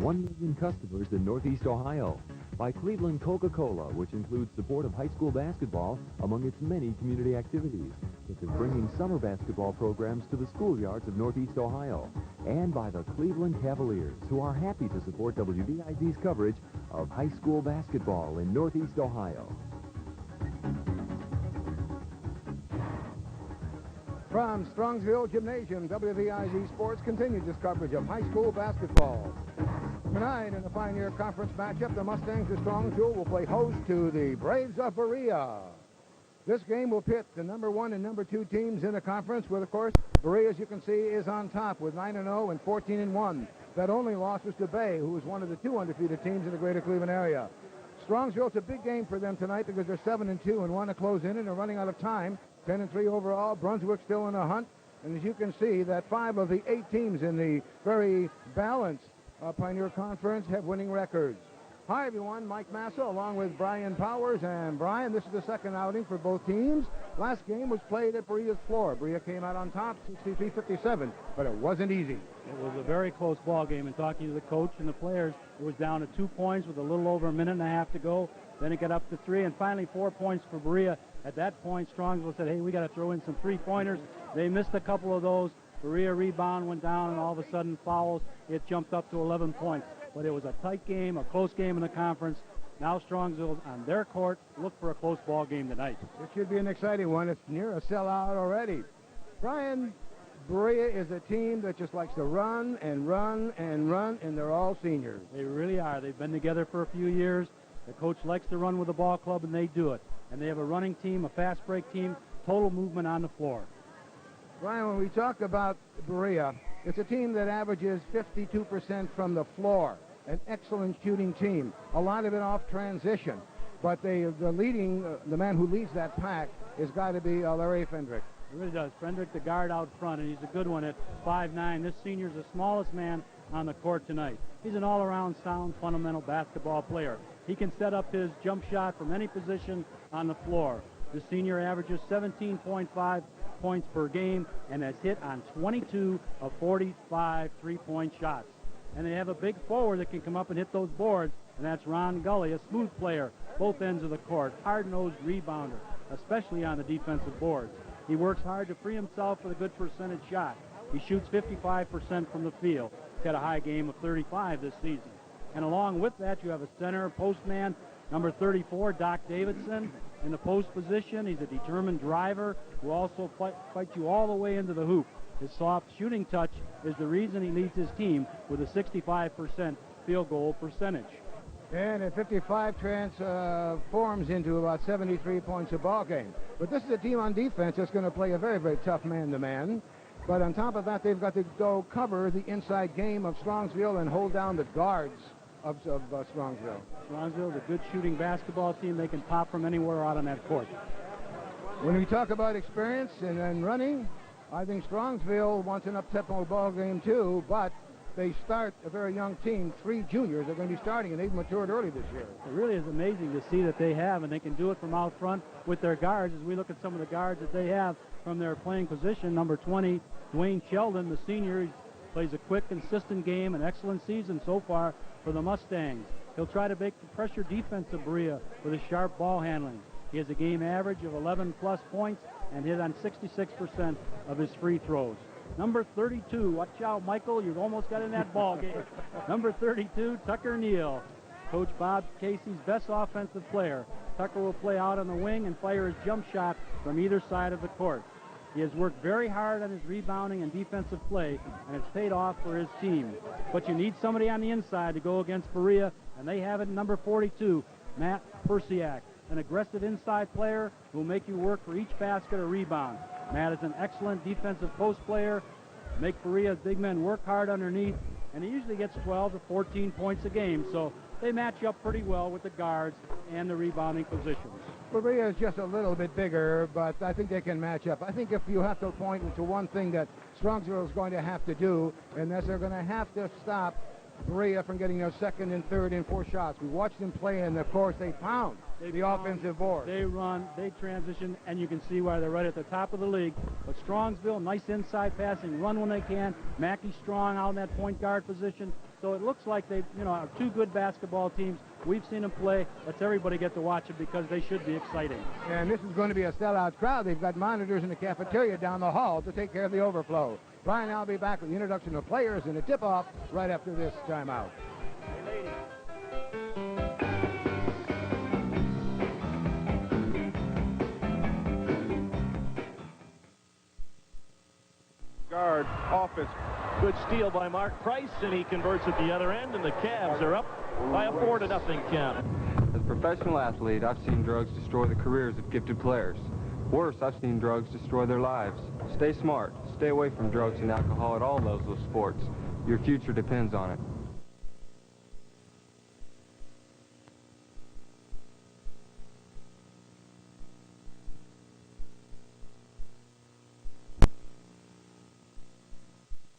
1 million customers in Northeast Ohio. By Cleveland Coca-Cola, which includes support of high school basketball among its many community activities, such as bringing summer basketball programs to the schoolyards of Northeast Ohio. And by the Cleveland Cavaliers, who are happy to support WVIZ's coverage of high school basketball in Northeast Ohio. From Strongsville Gymnasium, WVIZ Sports continues its coverage of high school basketball. Tonight in the Pioneer Conference matchup, the Mustangs of Strongsville will play host to the Braves of Berea. This game will pit the number 1 and number 2 teams in the conference, with, of course, Berea, as you can see, is on top with 9-0 and 14-1. That only loss was to Bay, who is one of the 2 undefeated teams in the greater Cleveland area. Strongsville, it's a big game for them tonight because they're 7-2 and want to close in, and they're running out of time. 10-3 overall. Brunswick still in the hunt. And as you can see, that 5 of the 8 teams in the very balanced Pioneer Conference have winning records. Hi, everyone. Mike Massa along with Brian Powers. And Brian, this is the second outing for both teams. Last game was played at Berea's floor. Berea came out on top, 63-57, but it wasn't easy. It was a very close ball game. And talking to the coach and the players, it was down to 2 points with a little over a minute and a half to go. Then it got up to 3, and finally 4 points for Berea. At that point, Strongsville said, hey, we got to throw in some three-pointers. They missed a couple of those. Berea rebound went down, and all of a sudden fouls. It jumped up to 11 points. But it was a tight game, a close game in the conference. Now Strongsville on their court look for a close ball game tonight. It should be an exciting one. It's near a sellout already. Brian, Berea is a team that just likes to run and run and run, and they're all seniors. They really are. They've been together for a few years. The coach likes to run with the ball club, and they do it. And they have a running team, a fast break team, total movement on the floor. Brian, when we talk about Berea, it's a team that averages 52% from the floor. An excellent shooting team. A lot of it off transition. But the man who leads that pack has got to be Larry Fendrick. It really does. Fendrick, the guard out front, and he's a good one at 5'9". This senior's the smallest man on the court tonight. He's an all-around sound, fundamental basketball player. He can set up his jump shot from any position on the floor. The senior averages 17.5 points per game and has hit on 22 of 45 three-point shots. And they have a big forward that can come up and hit those boards, and that's Ron Gully, a smooth player, both ends of the court, hard-nosed rebounder, especially on the defensive boards. He works hard to free himself with a good percentage shot. He shoots 55% from the field. He's had a high game of 35 this season. And along with that, you have a center postman, number 34, Doc Davidson. In the post position, he's a determined driver who also fights you all the way into the hoop. His soft shooting touch is the reason he leads his team with a 65% field goal percentage. And at 55 transforms into about 73 points a ball game. But this is a team on defense that's going to play a very, very tough man-to-man. But on top of that, they've got to go cover the inside game of Strongsville and hold down the guards of Strongsville. Strongsville is a good shooting basketball team. They can pop from anywhere out on that court. When we talk about experience and running, I think Strongsville wants an up-tempo ball game too, but they start a very young team. 3 juniors are going to be starting, and they've matured early this year. It really is amazing to see that they have, and they can do it from out front with their guards. As we look at some of the guards that they have from their playing position, number 20, Dwayne Sheldon, the senior, he plays a quick, consistent game, an excellent season so far for the Mustangs. He'll try to make the pressure defense of Berea with his sharp ball handling. He has a game average of 11-plus points and hit on 66% of his free throws. Number 32, watch out, Michael, you've almost got in that ball game. Number 32, Tucker Neal, Coach Bob Casey's best offensive player. Tucker will play out on the wing and fire his jump shot from either side of the court. He has worked very hard on his rebounding and defensive play, and it's paid off for his team. But you need somebody on the inside to go against Berea, and they have it in number 42, Matt Persiak, an aggressive inside player who will make you work for each basket or rebound. Matt is an excellent defensive post player, make Berea's big men work hard underneath, and he usually gets 12 to 14 points a game, so they match up pretty well with the guards and the rebounding positions. Berea is just a little bit bigger, but I think they can match up. I think if you have to point to one thing that Strongsville is going to have to do, and that's they're going to have to stop Berea from getting their second and third and fourth shots. We watched them play, and of course they pound the offensive board. They run, they transition, and you can see why they're right at the top of the league. But Strongsville, nice inside passing, run when they can. Mackey Strong out in that point guard position. So it looks like they, are two good basketball teams. We've seen them play. Let's everybody get to watch it because they should be exciting. And this is going to be a sellout crowd. They've got monitors in the cafeteria down the hall to take care of the overflow. Brian, I'll be back with the introduction of players and a tip-off right after this timeout. Guard offense. Good steal by Mark Price, and he converts at the other end, and the Cavs are up by a 4-0 count. As a professional athlete, I've seen drugs destroy the careers of gifted players. Worse, I've seen drugs destroy their lives. Stay smart. Stay away from drugs and alcohol at all levels of sports. Your future depends on it.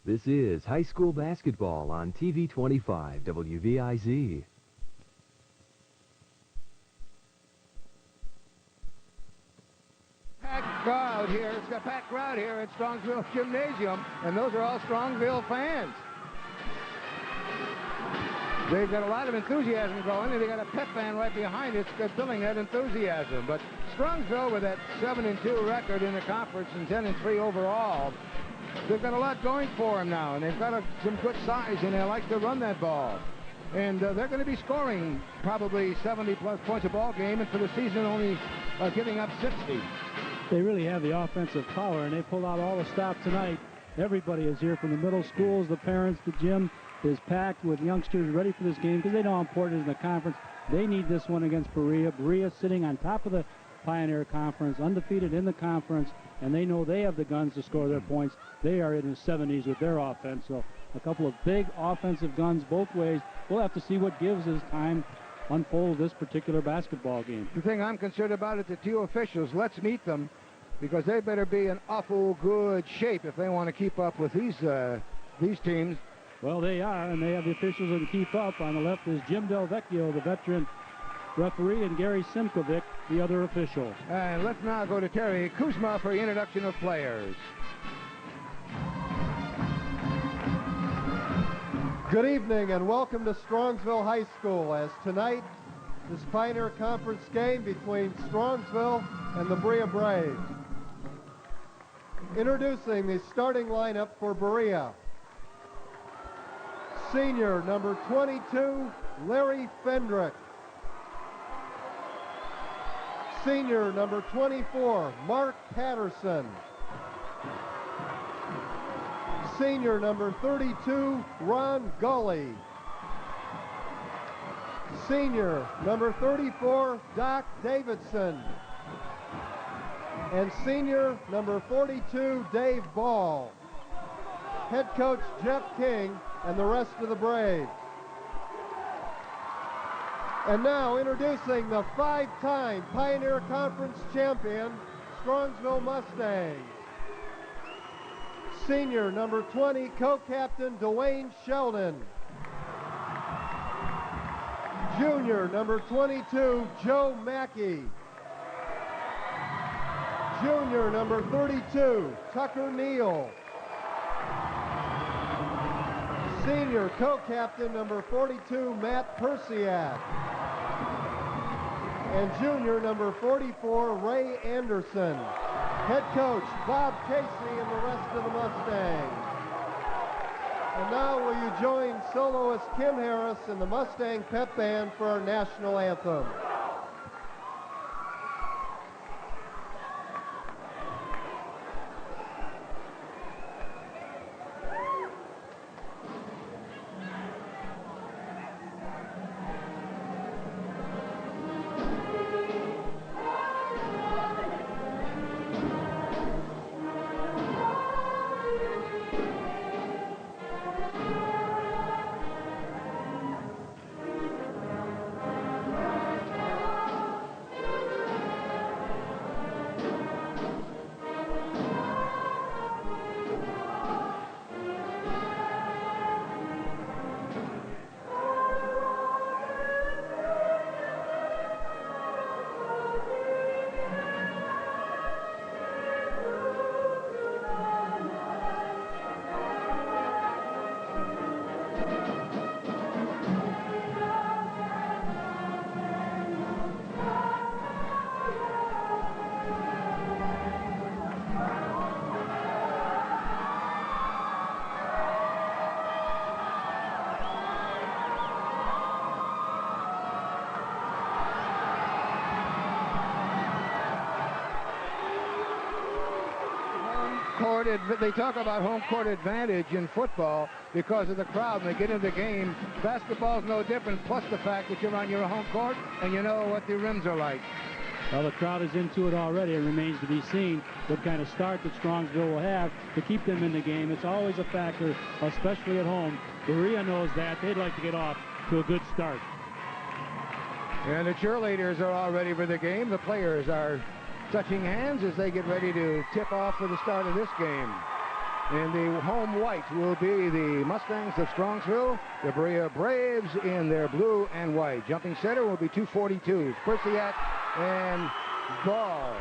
This is high school basketball on TV 25 WVIZ. Packed crowd here. It's got packed crowd here at Strongsville Gymnasium, and those are all Strongsville fans. They've got a lot of enthusiasm going, and they got a pep band right behind it that's filling that enthusiasm. But Strongsville, with that 7-2 record in the conference and 10-3 overall, they've got a lot going for them now, and they've got some good size, and they like to run that ball. And they're going to be scoring probably 70-plus points a ball game, and for the season only giving up 60. They really have the offensive power, and they pulled out all the stops tonight. Everybody is here from the middle schools, the parents, the gym is packed with youngsters ready for this game because they know how important it is in the conference. They need this one against Berea. Berea sitting on top of the Pioneer Conference, undefeated in the conference, and they know they have the guns to score their points. They are in the 70s with their offense, so a couple of big offensive guns both ways. We'll have to see what gives as time unfolds this particular basketball game. The thing I'm concerned about is the two officials. Let's meet them, because they better be in awful good shape if they want to keep up with these teams. Well, they are, and they have the officials that keep up. On the left is Jim Del Vecchio, the veteran referee, and Gary Simkovic, the other official. And let's now go to Terry Kuzma for the introduction of players. Good evening and welcome to Strongsville High School, as tonight this Pioneer Conference game between Strongsville and the Berea Braves. Introducing the starting lineup for Berea. Senior number 22, Larry Fendrick. Senior number 24, Mark Patterson. Senior number 32, Ron Gully. Senior number 34, Doc Davidson. And senior number 42, Dave Ball. Head coach Jeff King and the rest of the Braves. And now introducing the 5-time Pioneer Conference champion, Strongsville Mustangs. Senior number 20, co-captain Dwayne Sheldon. Junior number 22, Joe Mackey. Junior number 32, Tucker Neal. Senior co-captain number 42, Matt Persiak. And junior number 44, Ray Anderson. Head coach Bob Casey and the rest of the Mustangs. And now will you join soloist Kim Harris and the Mustang Pep Band for our national anthem. court, they talk about home court advantage in football because of the crowd. When they get into the game, basketball's no different, plus the fact that you're on your home court and you know what the rims are like. Well, the crowd is into it already. It remains to be seen what kind of start that Strongsville will have to keep them in the game. It's always a factor, especially at home. Berea knows that. They'd like to get off to a good start. And the cheerleaders are all ready for the game. The players are touching hands as they get ready to tip off for the start of this game. And the home white will be the Mustangs of Strongsville, the Berea Braves in their blue and white. Jumping center will be 242s, Persiak and Ball.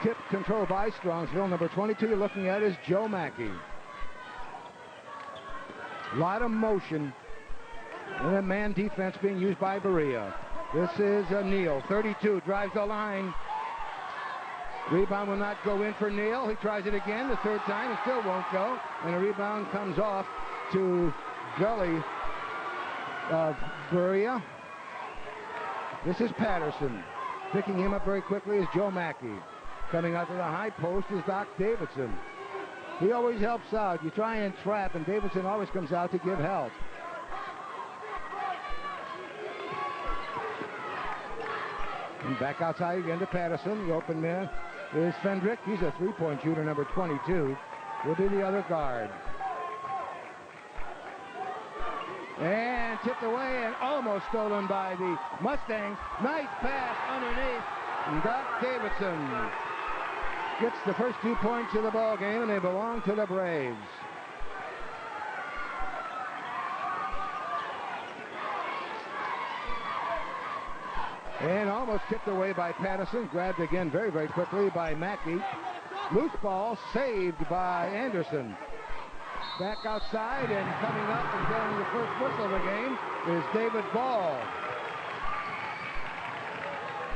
Tip control by Strongsville. Number 22 you're looking at is Joe Mackey. A lot of motion and a man defense being used by Berea. This is Neal, 32, drives the line. Rebound will not go in for Neal. He tries it again the third time. It still won't go. And the rebound comes off to Gully of Berea. This is Patterson. Picking him up very quickly is Joe Mackey. Coming out to the high post is Doc Davidson. He always helps out. You try and trap, and Davidson always comes out to give help. And back outside again to Patterson. The open man is Fendrick. He's a three-point shooter, number 22. Will be the other guard. And tipped away and almost stolen by the Mustangs. Nice pass underneath. And Doc Davidson gets the first 2 points of the ball game, and they belong to the Braves. And almost tipped away by Patterson. Grabbed again very, very quickly by Mackey. Loose ball saved by Anderson. Back outside and coming up and getting the first whistle of the game is David Ball.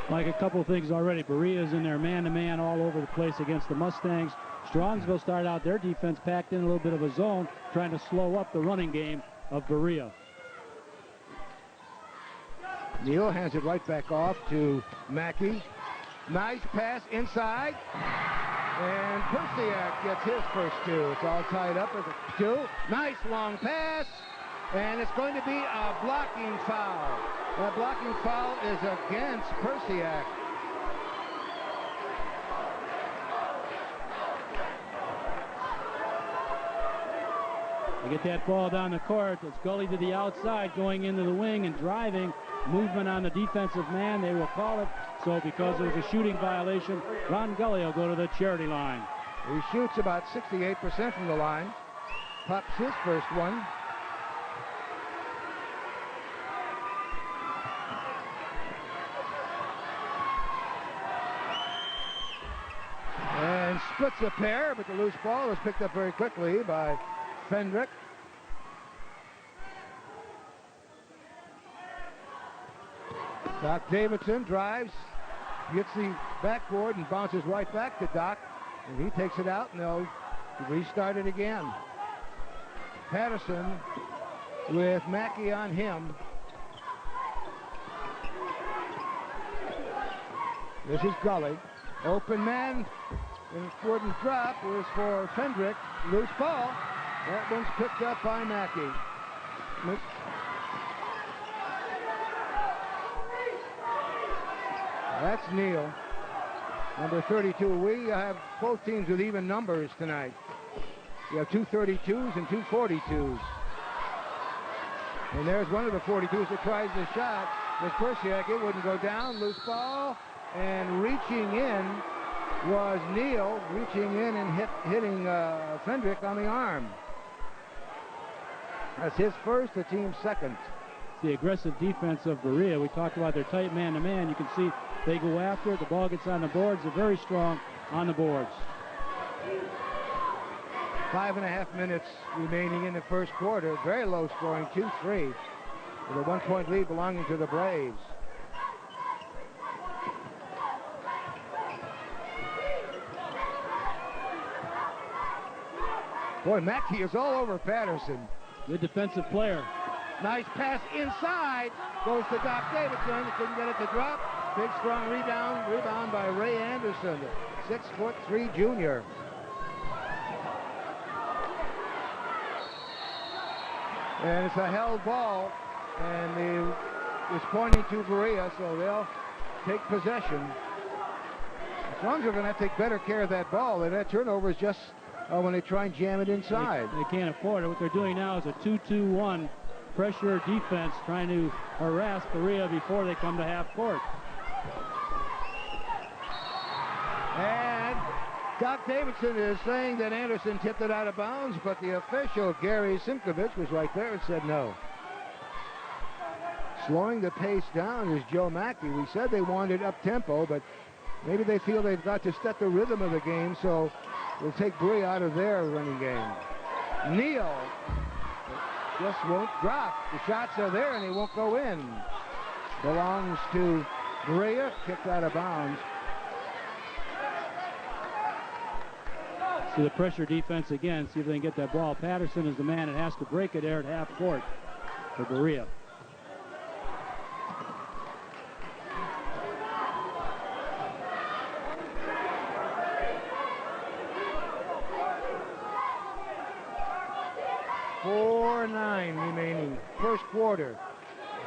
Like a couple of things already, Berea's in there man-to-man all over the place against the Mustangs. Strongsville started out their defense packed in a little bit of a zone, trying to slow up the running game of Berea. Neal hands it right back off to Mackey. Nice pass inside. And Persiak gets his first two. It's all tied up as a two. Nice long pass. And it's going to be a blocking foul. That blocking foul is against Persiak. They get that ball down the court. It's Gully to the outside, going into the wing and driving. Movement on the defensive man, they will call it. So because it was a shooting violation, Ron Gully will go to the charity line. He shoots about 68% from the line. Pops his first one. And splits a pair, but the loose ball is picked up very quickly by Fendrick. Doc Davidson drives, gets the backboard and bounces right back to Doc. And he takes it out and they'll restart it again. Patterson with Mackey on him. This is Gully. Open man. And it wouldn't drop. It was for Fendrick. Loose ball. That one's picked up by Mackey. That's Neal. Number 32. We have both teams with even numbers tonight. You have two 32s and two 42s. And there's one of the 42s that tries the shot with Persiak. It wouldn't go down. Loose ball. And reaching in was Neal, reaching in and hitting Fendrick on the arm. That's his first, the team's second. The aggressive defense of Berea. We talked about their tight man-to-man. You can see they go after it. The ball gets on the boards. They're very strong on the boards. 5.5 minutes remaining in the first quarter. Very low scoring, 2-3. With a 1-point lead belonging to the Braves. Boy, Mackey is all over Patterson. Good defensive player. Nice pass inside. Goes to Doc Davidson. Couldn't get it to drop. Big, strong rebound. Rebound by Ray Anderson, 6'3" junior. And it's a held ball, and it's pointing to Berea, so they'll take possession. Strongsville are going to have to take better care of that ball. That turnover is just when they try and jam it inside. They can't afford it. What they're doing now is a 2-2-1 pressure defense, trying to harass Berea before they come to half court. And Doc Davidson is saying that Anderson tipped it out of bounds, but the official, Gary Simkovich, was right there and said no. Slowing the pace down is Joe Mackey. We said they wanted up-tempo, but maybe they feel they've got to set the rhythm of the game, so we'll take Berea out of their running game. Neal just won't drop. The shots are there, and they won't go in. Belongs to Berea, kicked out of bounds. See the pressure defense again, see if they can get that ball. Patterson is the man that has to break it there at half court for Berea. Remaining. First quarter.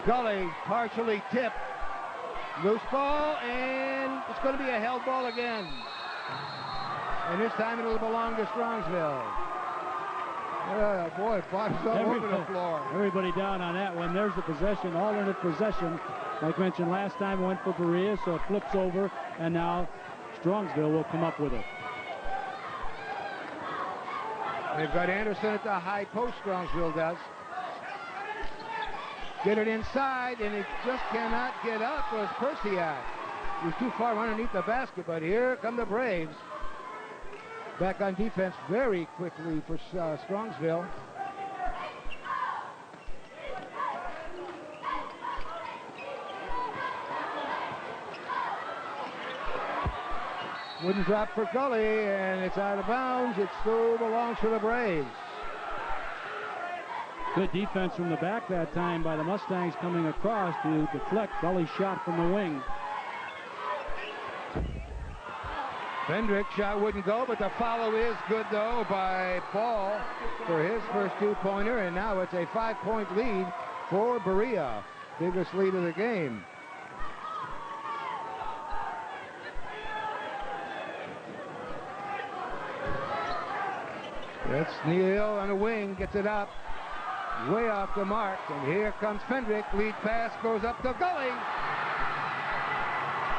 Gully partially tipped. Loose ball, and it's going to be a held ball again. And this time it'll belong to Strongsville. Oh, boy, bottoms all over the floor. Everybody down on that one. There's the possession, alternate possession. Like mentioned last time, it went for Berea, so it flips over, and now Strongsville will come up with it. They've got Anderson at the high post, Strongsville does. Get it inside, and it just cannot get up. It was Persiak. He was too far underneath the basket, but here come the Braves. Back on defense very quickly for Strongsville. Wouldn't drop for Gully, and it's out of bounds. It still belongs to the Braves. Good defense from the back that time by the Mustangs coming across to deflect Gully's shot from the wing. Fendrick's shot wouldn't go, but the follow is good, though, by Ball for his first two-pointer, and now it's a 5-point lead for Berea. Biggest lead of the game. That's Neal on the wing, gets it up. Way off the mark, and here comes Fendrick. Lead pass goes up to Gully.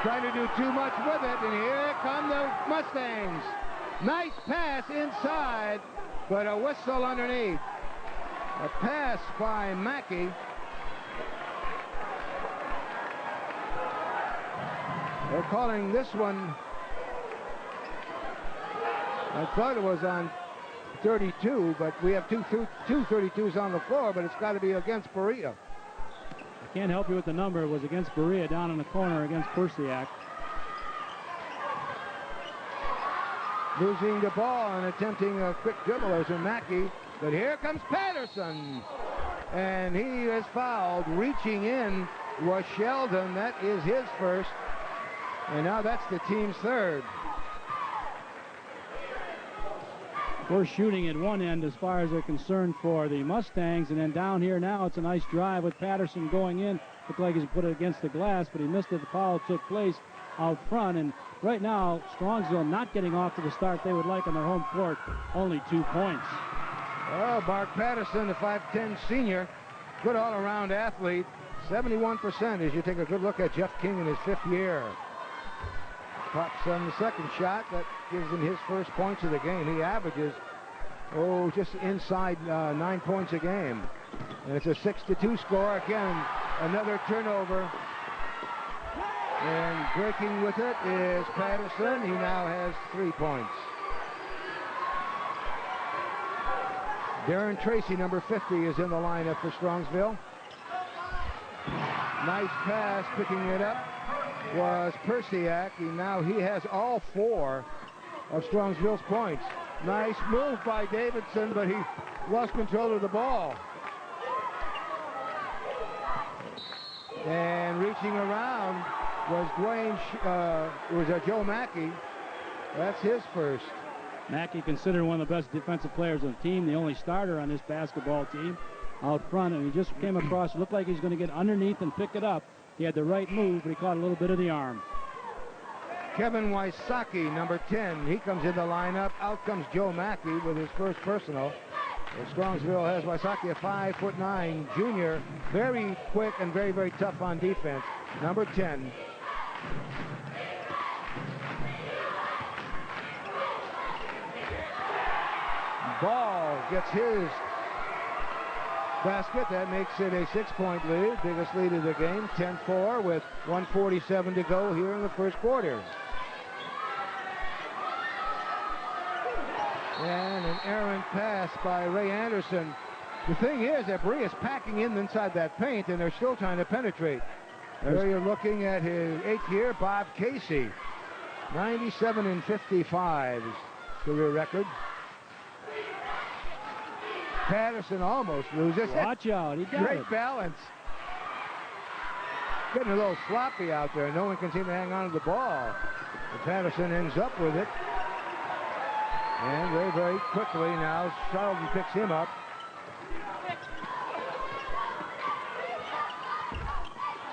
Trying to do too much with it, and here come the Mustangs. Nice pass inside, but a whistle underneath. A pass by Mackey. They're calling this one, I thought it was on 32, but we have two 32s on the floor, but it's got to be against Berea. I can't help you with the number. It was against Berea down in the corner against Persiak. Losing the ball and attempting a quick dribble as a Mackey, but here comes Patterson, and he is fouled. Reaching in was Sheldon. That is his first, and now that's the team's third. We're shooting at one end as far as they're concerned for the Mustangs, and then down here now it's a nice drive with Patterson going in. Looked like he's put it against the glass, but he missed it. The foul took place out front, and right now Strongsville not getting off to the start they would like on their home court. Only 2 points. Oh, Mark Patterson, the 5'10 senior, good all-around athlete. 71% as you take a good look at Jeff King in his 5th year. Pops on the second shot. That gives him his first points of the game. He averages, just inside 9 points a game. And it's a 6-2 score. Again, another turnover. And breaking with it is Patterson. He now has 3 points. Darren Tracy, number 50, is in the lineup for Strongsville. Nice pass, picking it up was Persiak. He has all 4 of Strongsville's points. Nice move by Davidson, but he lost control of the ball. And reaching around was Joe Mackey. That's his first. Mackey considered one of the best defensive players on the team, the only starter on this basketball team. out front, and he just came across. It looked like he's going to get underneath and pick it up. He had the right move, but he caught a little bit of the arm. Kevin Wysocki, number 10. He comes in the lineup. Out comes Joe Mackey with his first personal. Well, Strongsville has Wysocki, a 5'9" junior. Very quick and very, very tough on defense. Number 10. Ball gets his basket. That makes it a 6-point lead. Biggest lead of the game, 10-4 with 1:47 to go here in the first quarter. And an errant pass by Ray Anderson. The thing is that Berea's packing in inside that paint, and they're still trying to penetrate. There you're looking at his 8th year, Bob Casey. 97 and 55 is career record. Patterson almost loses. Watch out, he got Great it. balance. Getting a little sloppy out there. No one can seem to hang on to the ball. And Patterson ends up with it. And very, very quickly now, Sheldon picks him up.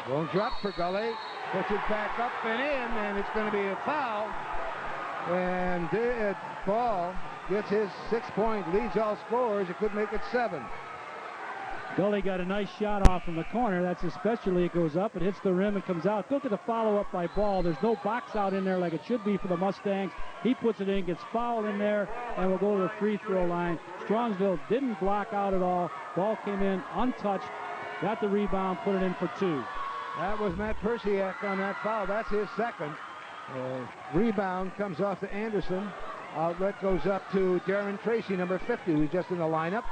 Won't drop for Gully. Puts it back up and in, and it's going to be a foul. And Ball gets his 6-point, leads all scorers. It could make it 7. Gully got a nice shot off from the corner. That's especially, it goes up, it hits the rim and comes out. Look at the follow-up by Ball. There's no box out in there like it should be for the Mustangs. He puts it in, gets fouled in there, and will go to the free throw line. Strongsville didn't block out at all. Ball came in untouched, got the rebound, put it in for 2. That was Matt Persiak on that foul. That's his second. Rebound comes off to Anderson. Outlet goes up to Darren Tracy, number 50, who's just in the lineup.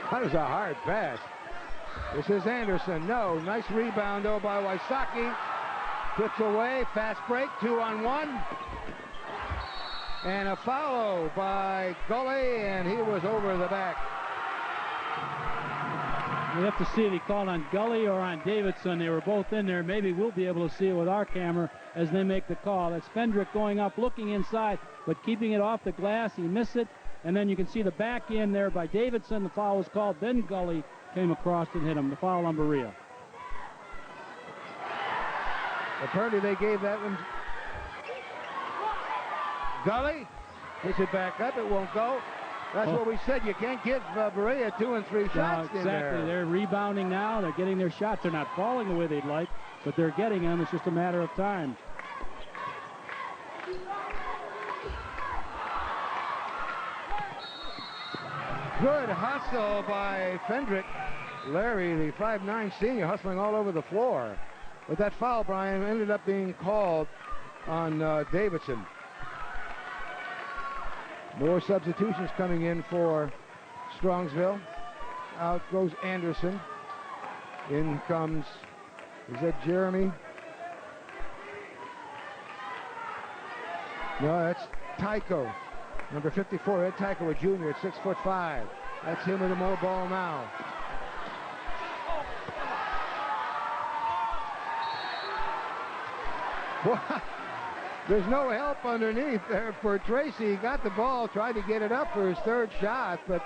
That was a hard pass. This is Anderson. No. Nice rebound, though, by Wysocki. Tips away. Fast break. 2-on-1. And a foul by Gully, and he was over the back. We have to see if he called on Gully or on Davidson. They were both in there. Maybe we'll be able to see it with our camera as they make the call. That's Fendrick going up, looking inside, but keeping it off the glass. He missed it. And then you can see the back end there by Davidson. The foul was called. Then Gully came across and hit him. The foul on Berea. Apparently they gave that one. Gully puts it back up. It won't go. That's what we said. You can't give Berea 2 and 3 shots in there. Exactly. They're rebounding now. They're getting their shots. They're not falling the way they'd like, but they're getting them. It's just a matter of time. Good hustle by Fendrick. Larry, the 5'9" senior, hustling all over the floor. But that foul, Brian, ended up being called on Davidson. More substitutions coming in for Strongsville. Out goes Anderson. In comes, is that Jeremy? No, that's Tycho. Number 54, Ed Tycho, a junior at 6'5". That's him with the more ball now. There's no help underneath there for Tracy. He got the ball, tried to get it up for his 3rd shot, but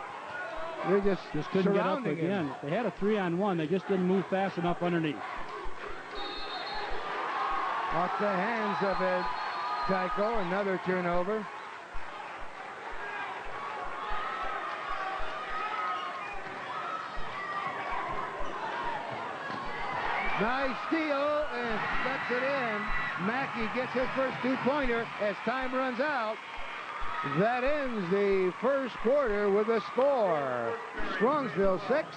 they're just couldn't get up surrounding again. him. They had a 3-on-1. They just didn't move fast enough underneath. Off the hands of Ed Tycho, another turnover. Nice steal, and cuts it in. Mackey gets his first 2-pointer as time runs out. That ends the first quarter with a score. Strongsville 6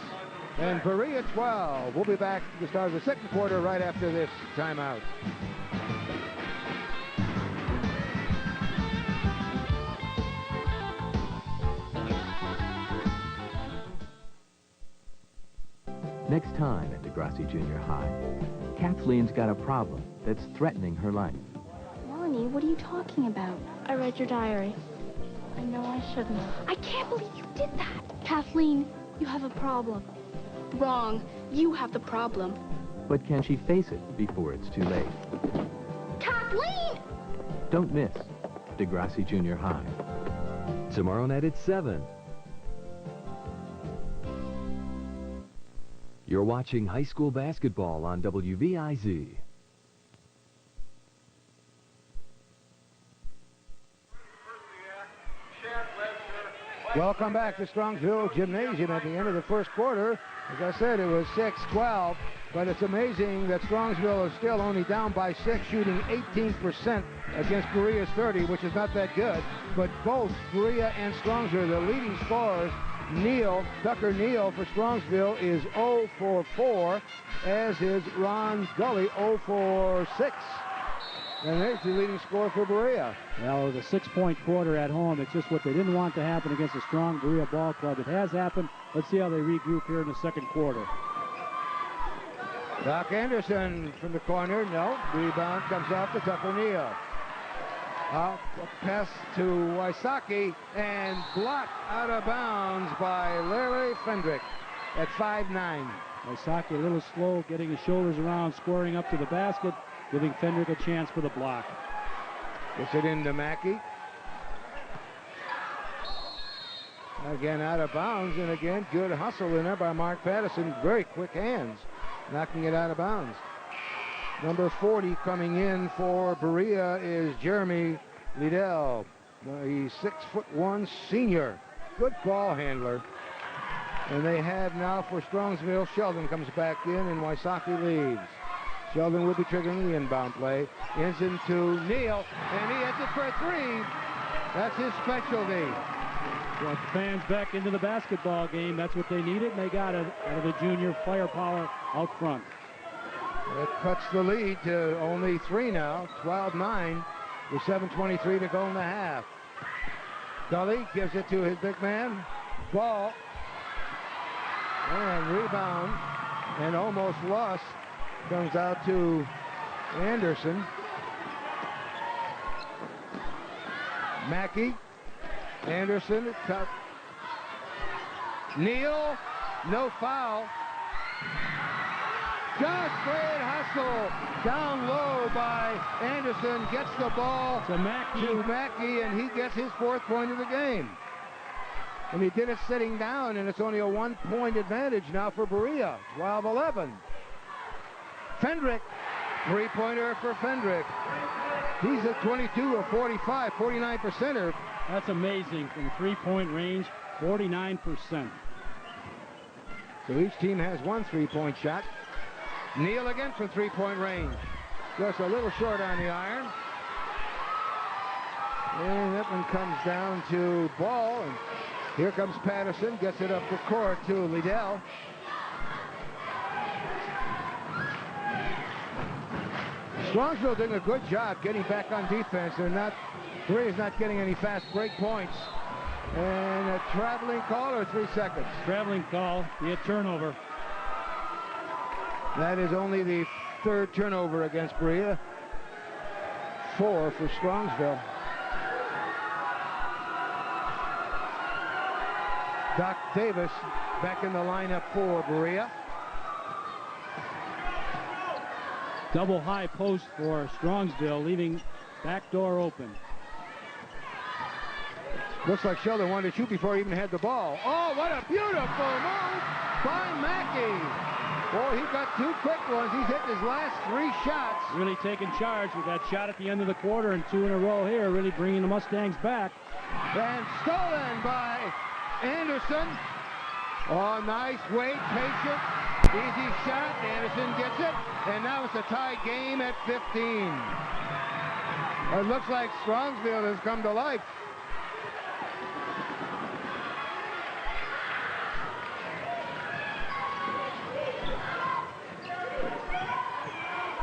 and Berea 12. We'll be back to the start of the second quarter right after this timeout. Next time at Degrassi Junior High, Kathleen's got a problem that's threatening her life. Lonnie, what are you talking about? I read your diary. I know I shouldn't. I can't believe you did that. Kathleen, you have a problem. Wrong. You have the problem. But can she face it before it's too late? Kathleen! Don't miss Degrassi Junior High. Tomorrow night at 7. You're watching high school basketball on WVIZ. Welcome back to Strongsville Gymnasium at the end of the first quarter. As I said, it was 6-12, but it's amazing that Strongsville is still only down by 6, shooting 18% against Berea's 30, which is not that good. But both Berea and Strongsville, the leading scorers, Tucker Neal for Strongsville is 0 for 4, as is Ron Gully 0 for 6. And there's the leading scorer for Berea. Well, the 6-point quarter at home, it's just what they didn't want to happen against a strong Berea ball club. It has happened. Let's see how they regroup here in the second quarter. Doc Anderson from the corner. No. Rebound comes off to Tucker Neal. Out, pass to Wysocki, and blocked out of bounds by Larry Fendrick at 5'9". Wysocki a little slow, getting his shoulders around, squaring up to the basket, giving Fendrick a chance for the block. Gets it into Mackey. Again out of bounds, and again good hustle in there by Mark Patterson. Very quick hands, knocking it out of bounds. Number 40 coming in for Berea is Jeremy Liddell. He's 6'1" senior. Good ball handler. And they have now for Strongsville, Sheldon comes back in and Wysocki leaves. Sheldon will be triggering the inbound play. Ends into Neal, and he hits it for a 3. That's his specialty. Brought the fans back into the basketball game. That's what they needed, and they got it out of the junior firepower out front. It cuts the lead to only 3 now, 12-9, with 7:23 to go in the half. Gully gives it to his big man. Ball. And rebound. And almost lost. Comes out to Anderson. Mackey. Anderson. Cut. Neal. No foul. Just great hustle. Down low by Anderson. Gets the ball to Mackey, and he gets his 4th point of the game. And he did it sitting down, and it's only a 1-point advantage now for Berea. 12-11. Fendrick. 3-pointer for Fendrick. He's at 22 of 45, 49%er. That's amazing. From 3-point range, 49%. So each team has 1 3-point shot. Neal again from 3-point range. Just a little short on the iron. And that one comes down to Ball. And here comes Patterson. Gets it up the court to Liddell. Strongsville doing a good job getting back on defense. Berea's not getting any fast break points. And a traveling call or 3 seconds? Traveling call. He had turnover. That is only the 3rd turnover against Berea. 4 for Strongsville. Doc Davis back in the lineup for Berea. Double high post for Strongsville, leaving back door open. Looks like Sheldon wanted to shoot before he even had the ball. Oh, what a beautiful move by Mackey. Boy, he got 2 quick ones. He's hit his last 3 shots. Really taking charge with that shot at the end of the quarter and 2 in a row here, really bringing the Mustangs back. And stolen by Anderson. Oh, nice wait, patient. Easy shot. Anderson gets it. And now it's a tie game at 15. It looks like Strongsville has come to life.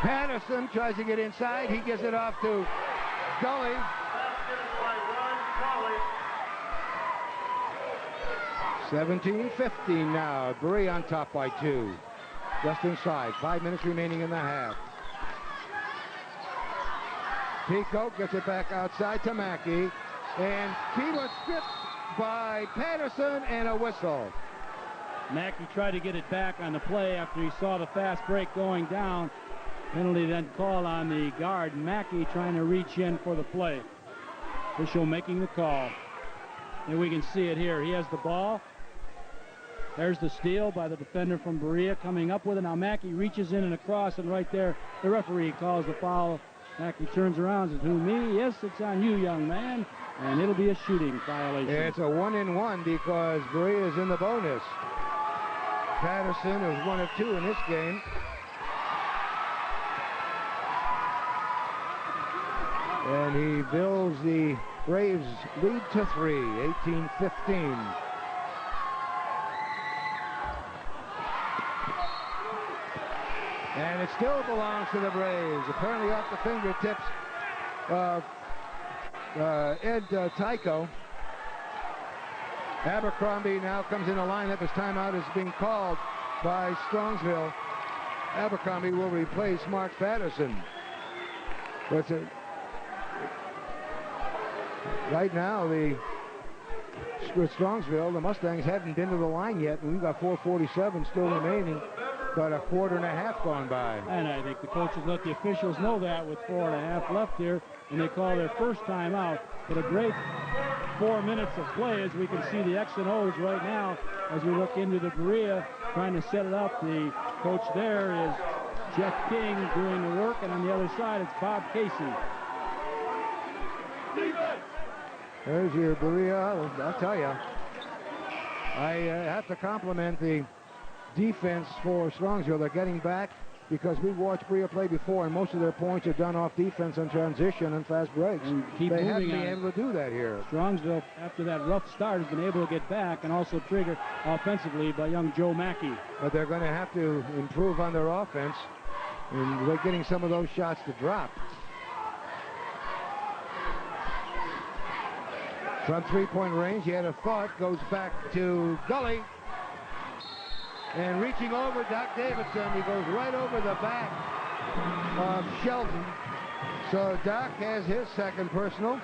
Patterson tries to get inside. He gives it off to Gully. 17-15 now. Berea on top by 2. Just inside. 5 minutes remaining in the half. Pico gets it back outside to Mackey. And he was stripped by Patterson and a whistle. Mackey tried to get it back on the play after he saw the fast break going down. Penalty then called on the guard. Mackey trying to reach in for the play. Official making the call. And we can see it here. He has the ball. There's the steal by the defender from Berea coming up with it. Now Mackey reaches in and across, and right there, the referee calls the foul. Mackey turns around and says, "Who, me? Yes, it's on you, young man." And it'll be a shooting violation. It's a 1-and-1 because Berea is in the bonus. Patterson is 1 of 2 in this game. And he builds the Braves lead to 3, 18-15. And it still belongs to the Braves. Apparently off the fingertips of Ed Tycho. Abercrombie now comes in the lineup as timeout is being called by Strongsville. Abercrombie will replace Mark Patterson. But right now, with Strongsville, the Mustangs haven't been to the line yet, and we've got 4:47 still remaining. About a quarter and a half gone by. And I think the coaches let the officials know that with 4.5 left here, and they call their first time out. But a great 4 minutes of play, as we can see the X and O's right now as we look into the Berea, trying to set it up. The coach there is Jeff King doing the work, and on the other side it's Bob Casey. There's your Berea. I'll tell you, I have to compliment the defense for Strongsville. They're getting back because we've watched Berea play before, and most of their points are done off defense on transition and fast breaks. And they haven't been able to do that here. Strongsville, after that rough start, has been able to get back and also trigger offensively by young Joe Mackey. But they're going to have to improve on their offense, and they're getting some of those shots to drop. From three-point range, he had a thought, goes back to Gully. And reaching over Doc Davidson, he goes right over the back of Sheldon. So Doc has his second personal.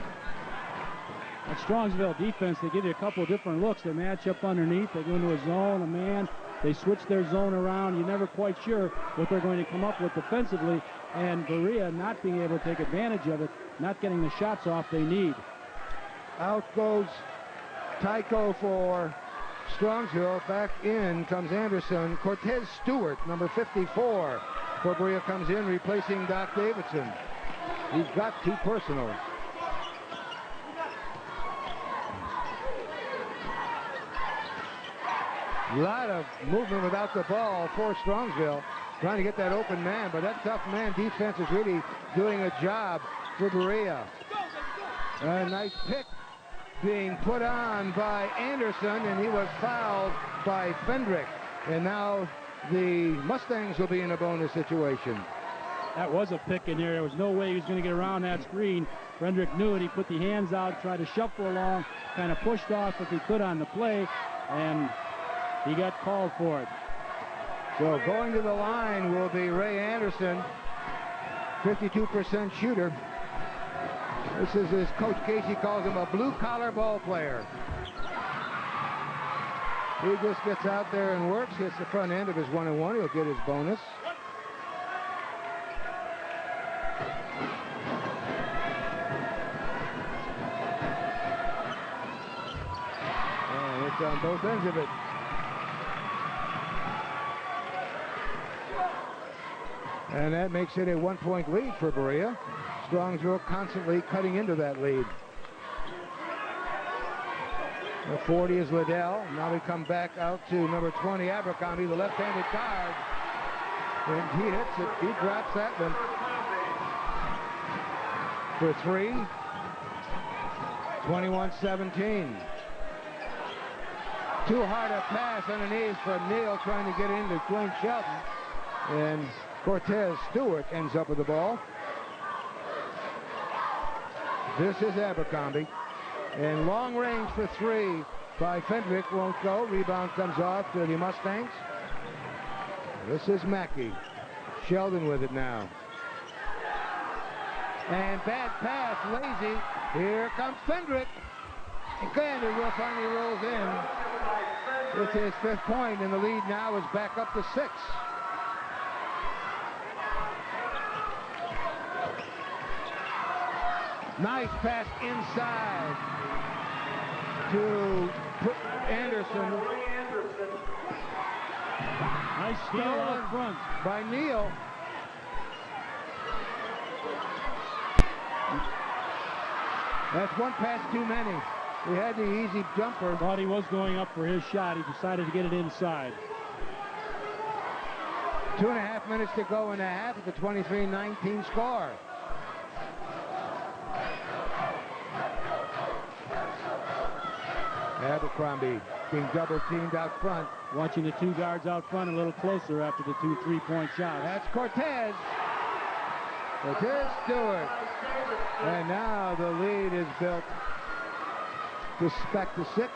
At Strongsville defense, they give you a couple of different looks. They match up underneath, they go into a zone, a man. They switch their zone around. You're never quite sure what they're going to come up with defensively. And Berea not being able to take advantage of it, not getting the shots off they need. Out goes Tycho for Strongsville. Back in comes Anderson. Cortez Stewart, number 54 for Berea, comes in, replacing Doc Davidson. He's got 2 personals. A lot of movement without the ball for Strongsville, trying to get that open man, but that tough man defense is really doing a job for Berea. A nice pick being put on by Anderson, and he was fouled by Fendrick. And now the Mustangs will be in a bonus situation. That was a pick in there. There was no way he was going to get around that screen. Fendrick knew it. He put the hands out, tried to shuffle along, kind of pushed off if he could on the play, and he got called for it. So going to the line will be Ray Anderson, 52% shooter. This is, as Coach Casey calls him, a blue-collar ball player. He just gets out there and works, hits the front end of his 1-and-1. He'll get his bonus. And it's on both ends of it. And that makes it a 1-point lead for Berea. Strongsville constantly cutting into that lead. The 40 is Liddell. Now we come back out to number 20, Abercrombie, the left-handed guard. And he hits it. He drops that one for 3. 21-17. Too hard a pass underneath for Neal, trying to get into Dwayne Shelton. And Cortez Stewart ends up with the ball. This is Abercrombie. And long range for 3 by Fendrick won't go. Rebound comes off to the Mustangs. This is Mackey. Sheldon with it now. And bad pass, lazy. Here comes Fendrick. Again, the roof finally rolls in. It's his 5th point, and the lead now is back up to 6. Nice pass inside to Anderson. Nice steal out front by Neal. That's one pass too many. He had the easy jumper. Thought he was going up for his shot. He decided to get it inside. 2.5 minutes to go in the half at the 23-19 score. Abercrombie being double teamed out front. Watching the two guards out front a little closer after the 2 3-point shots. That's Cortez. Cortez Stewart. And now the lead is built back to 6.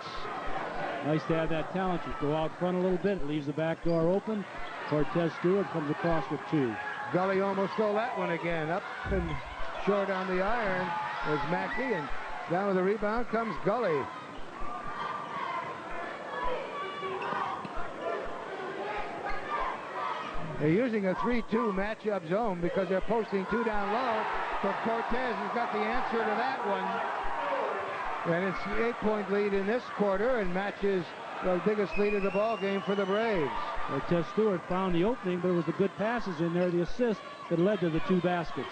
Nice to have that talent. You go out front a little bit. It leaves the back door open. Cortez Stewart comes across with 2. Gully almost stole that one again. Up and short on the iron is Mackey. And down with the rebound comes Gully. They're using a 3-2 matchup zone because they're posting 2 down low. So Cortez has got the answer to that one. And it's an 8-point lead in this quarter and matches the biggest lead of the ball game for the Braves. Cortez Stewart found the opening, but it was the good passes in there, the assist, that led to the 2 baskets.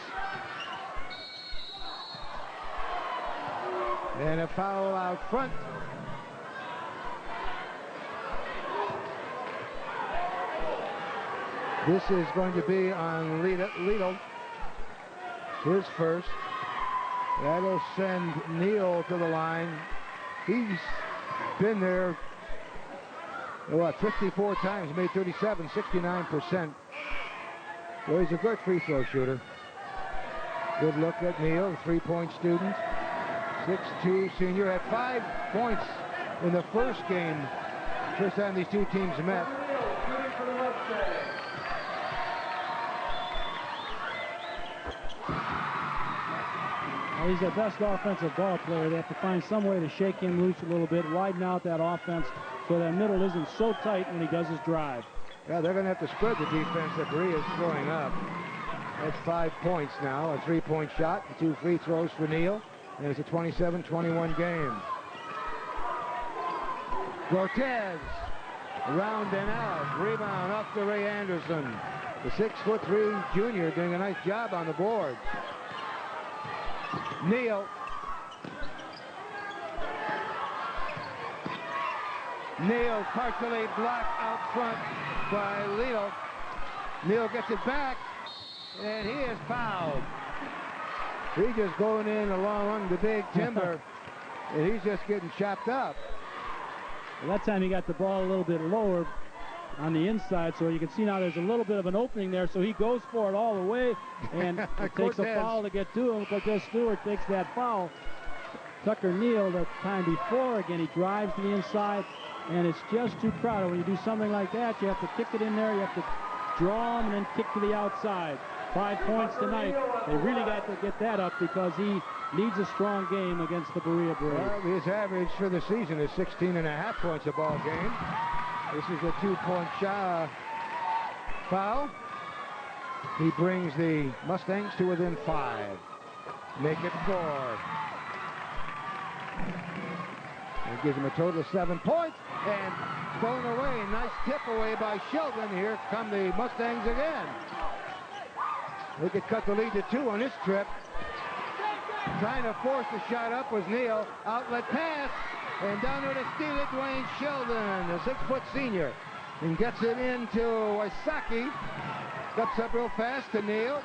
And a foul out front. This is going to be on Lidl. His first. That'll send Neal to the line. He's been there, 54 times, made 37, 69%. Well, he's a good free throw shooter. Good look at Neal, 3-point student. 6'2" senior, had 5 points in the first game. First time these two teams met. Well, he's their best offensive ball player. They have to find some way to shake him loose a little bit, widen out that offense so that middle isn't so tight when he does his drive. Yeah, they're going to have to spread the defense that Berea is throwing up. That's 5 points now, a 3-point shot, and 2 free throws for Neal. And it's a 27-21 game. Cortez, round and out. Rebound up to Ray Anderson. The 6'3" junior doing a nice job on the board. Neal. Neal partially blocked out front by Lidl. Neal gets it back, and he is fouled. He's just going in along the big timber, and he's just getting chopped up. Well, that time he got the ball a little bit lower on the inside, so you can see now there's a little bit of an opening there, so he goes for it all the way, and it takes a foul to get to him. Cortez Stewart takes that foul. Tucker Neal, the time before, again, he drives to the inside, and it's just too crowded. When you do something like that, you have to kick it in there, you have to draw him, and then kick to the outside. 5 points tonight. They really got to get that up because he needs a strong game against the Berea Braves. Well, his average for the season is 16.5 points a ball game. This is a 2-point foul. He brings the Mustangs to within 5. Make it 4. It gives him a total of 7 points. And thrown away. Nice tip away by Sheldon. Here come the Mustangs again. They could cut the lead to 2 on this trip. Trying to force the shot up was Neal. Outlet pass. And down there to steal it, Dwayne Sheldon, the 6-foot senior. And gets it into Wysocki. Steps up real fast to Neal.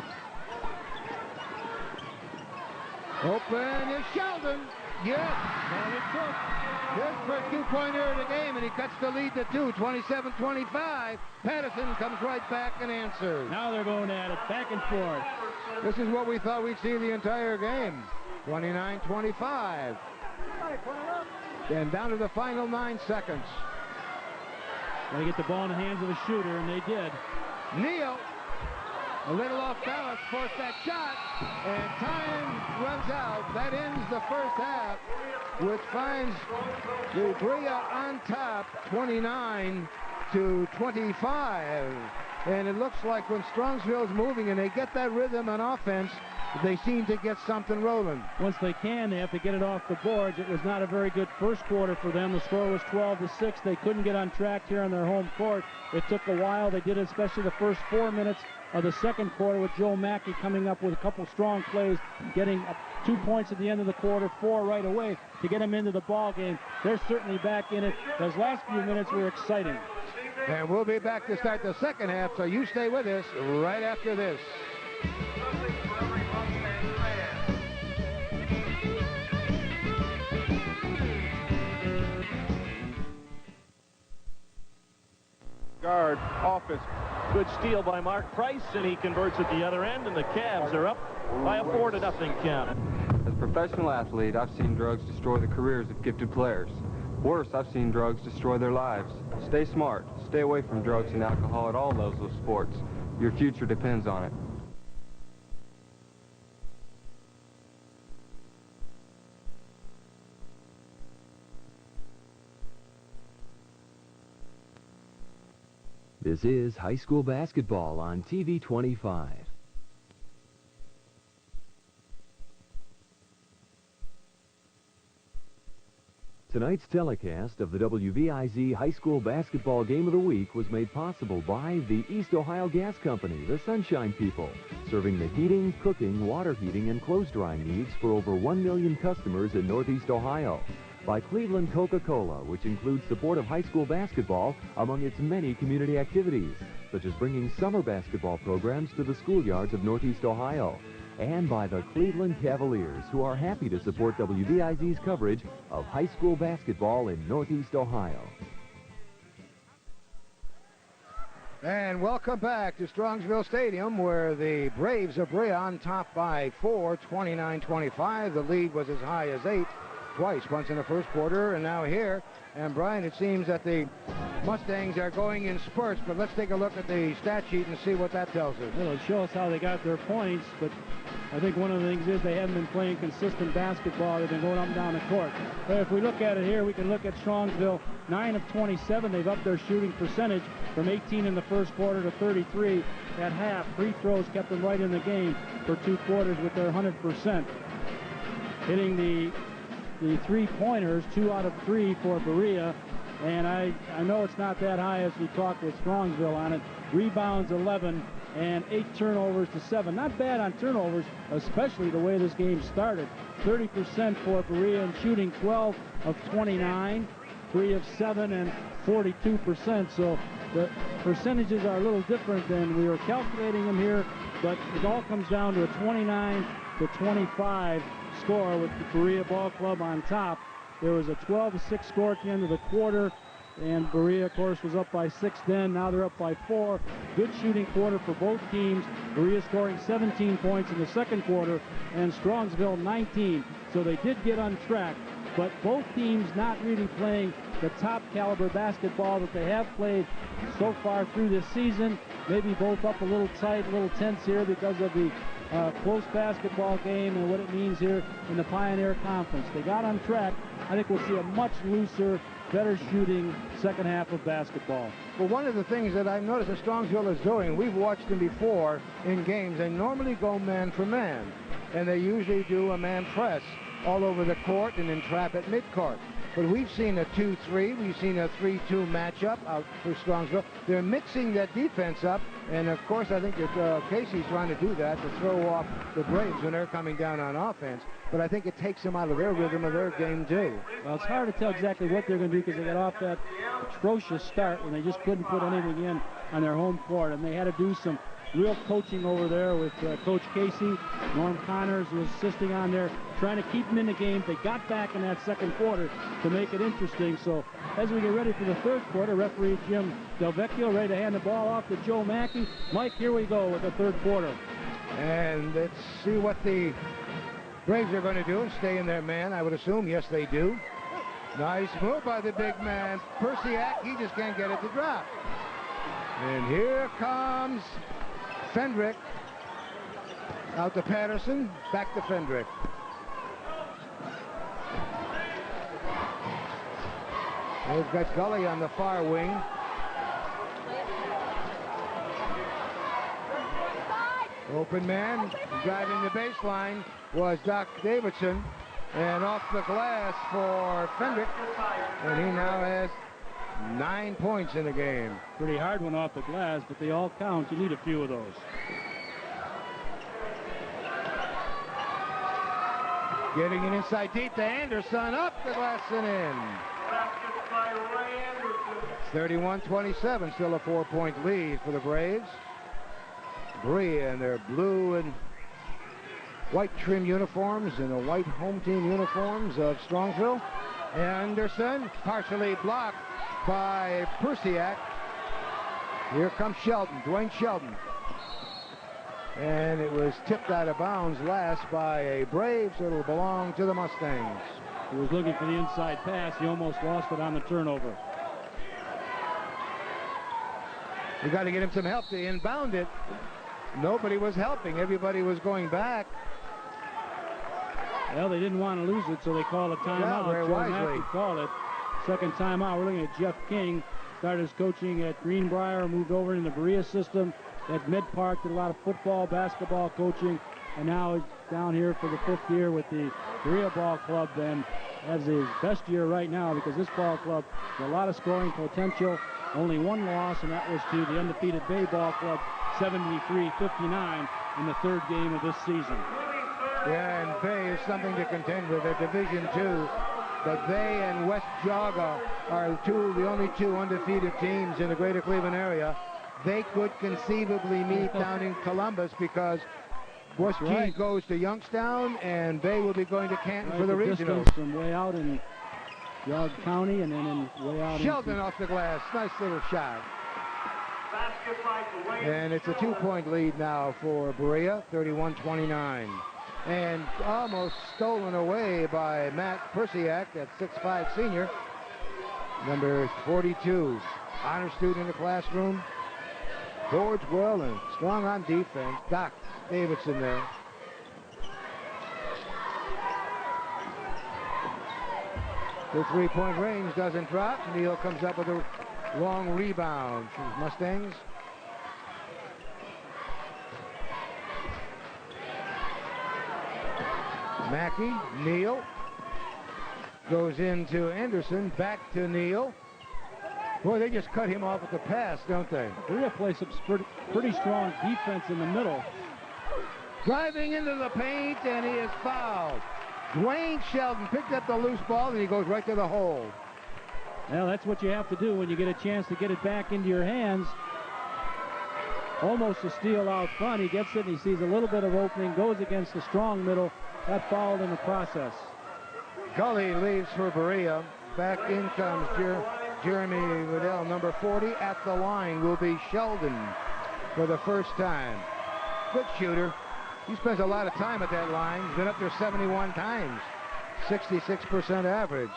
Open is Sheldon. Yes. His first 2-pointer of the game, and he cuts the lead to 2, 27-25. Patterson comes right back and answers. Now they're going at it, back and forth. This is what we thought we'd see the entire game. 29-25. And down to the final 9 seconds. They get the ball in the hands of the shooter, and they did. Neal, a little off balance, forced that shot, and time runs out. That ends the first half, which finds the Berea on top, 29-25. And it looks like when Strongsville's moving and they get that rhythm on offense, they seem to get something rolling. Once they can, they have to get it off the boards. It was not a very good first quarter for them. The score was 12-6. They couldn't get on track here on their home court. It took a while. They did, especially the first 4 minutes of the second quarter, with Joe Mackey coming up with a couple strong plays, getting 2 points at the end of the quarter, 4 right away to get them into the ball game. They're certainly back in it. Those last few minutes were exciting. And we'll be back to start the second half, so you stay with us right after this. Guard offense. Good steal by Mark Price, and he converts at the other end, and the Cavs are up by a 4-0 count. As a professional athlete, I've seen drugs destroy the careers of gifted players. Worse, I've seen drugs destroy their lives. Stay smart. Stay away from drugs and alcohol at all levels of sports. Your future depends on it. This is high school basketball on TV 25. Tonight's telecast of the WVIZ High School Basketball Game of the Week was made possible by the East Ohio Gas Company, the Sunshine People, serving the heating, cooking, water heating, and clothes drying needs for over 1 million customers in Northeast Ohio. By Cleveland Coca-Cola, which includes support of high school basketball among its many community activities, such as bringing summer basketball programs to the schoolyards of Northeast Ohio. And by the Cleveland Cavaliers, who are happy to support WVIZ's coverage of high school basketball in Northeast Ohio. And welcome back to Strongsville Stadium, where the Braves of Berea on top by 4, 29-25. The lead was as high as 8 twice, once in the first quarter and now here. And Brian, it seems that the Mustangs are going in spurts, but let's take a look at the stat sheet and see what that tells us. It'll show us how they got their points, but I think one of the things is they haven't been playing consistent basketball. They've been going up and down the court. But if we look at it here, we can look at Strongsville, 9 of 27. They've upped their shooting percentage from 18 in the first quarter to 33 at half. Free throws kept them right in the game for 2 quarters with their 100%. Hitting the three-pointers, 2 out of 3 for Berea. And I know it's not that high as we talked with Strongsville on it. Rebounds 11 and 8 turnovers to 7. Not bad on turnovers, especially the way this game started. 30% for Berea and shooting 12 of 29, 3 of 7 and 42%. So the percentages are a little different than we were calculating them here, but it all comes down to a 29-25 score with the Berea Ball Club on top. There was a 12-6 score at the end of the quarter, and Berea, of course, was up by 6 then. Now they're up by 4. Good shooting quarter for both teams. Berea scoring 17 points in the second quarter, and Strongsville 19. So they did get on track, but both teams not really playing the top caliber basketball that they have played so far through this season. Maybe both up a little tight, a little tense here because of the close basketball game and what it means here in the Pioneer Conference. They got on track. I think we'll see a much looser, better shooting second half of basketball. Well, one of the things that I've noticed that Strongsville is doing, we've watched them before in games, they normally go man for man, and they usually do a man press all over the court and then trap at midcourt. But we've seen a 2-3, we've seen a 3-2 matchup out for Strongsville. They're mixing that defense up, and of course I think that Casey's trying to do that to throw off the Braves when they're coming down on offense. But I think it takes them out of their rhythm of their game too. Well, it's hard to tell exactly what they're going to do because they got off that atrocious start when they just couldn't put anything in on their home court, and they had to do some real coaching over there with Coach Casey. Norm Connors was assisting on there, trying to keep them in the game. They got back in that second quarter to make it interesting. So as we get ready for the third quarter, referee Jim Delvecchio ready to hand the ball off to Joe Mackey. Mike, here we go with the third quarter. And let's see what the Braves are going to do and stay in their man, I would assume. Yes, they do. Nice move by the big man. Persiak, he just can't get it to drop. And here comes Fendrick. Out to Patterson, back to Fendrick. They've got Gully on the far wing. Open man driving the baseline was Doc Davidson, and off the glass for Fendrick, and he now has 9 points in the game. Pretty hard one off the glass, but they all count. You need a few of those. Getting it inside deep to Anderson, up the glass and in. 31-27, still a 4-point lead for the Braves. Berea in their blue and white trim uniforms and the white home team uniforms of Strongsville. Anderson partially blocked by Persiak. Here comes Sheldon, Dwayne Sheldon. And it was tipped out of bounds last by a Brave, so it'll belong to the Mustangs. He was looking for the inside pass. He almost lost it on the turnover. You got to get him some help to inbound it. Nobody was helping. Everybody was going back. Well, they didn't want to lose it, so they called a timeout. Yeah, very wisely. Called it. Second timeout. We're looking at Jeff King. Started his coaching at Greenbrier, moved over in the Berea system. At Mid-Park, did a lot of football, basketball coaching, and now he's down here for the 5th year with the Berea Ball Club, and has his best year right now because this ball club has a lot of scoring potential. Only one loss, and that was to the undefeated Bay Ball Club, 73-59 in the 3rd game of this season. Yeah, and Bay is something to contend with. They're Division II, but they and West Jaga are the only 2 undefeated teams in the greater Cleveland area. They could conceivably meet down in Columbus because West G goes to Youngstown, and Bay will be going to Canton for the regionals. From way out in Yard County, and then way out Sheldon off the glass. Nice little shot. And it's a 2-point lead now for Berea, 31-29. And almost stolen away by Matt Persiak, that 6'5 senior. Number 42, honor student in the classroom. Boards well and strong on defense. Doc Davidson there. The 3-point range doesn't drop. Neal comes up with a long rebound from Mustangs. Mackey, Neal. Goes into Anderson, back to Neal. Boy, they just cut him off at the pass, don't they? Berea plays some pretty strong defense in the middle. Driving into the paint, and he is fouled. Dwayne Sheldon picked up the loose ball, and he goes right to the hole. Well, that's what you have to do when you get a chance to get it back into your hands. Almost a steal out front. He gets it, and he sees a little bit of opening, goes against the strong middle. Got fouled in the process. Gully leaves for Berea. Back in comes Jeremy Liddell, number 40. At the line will be Sheldon for the first time. Good shooter. He spends a lot of time at that line. He's been up there 71 times. 66% average.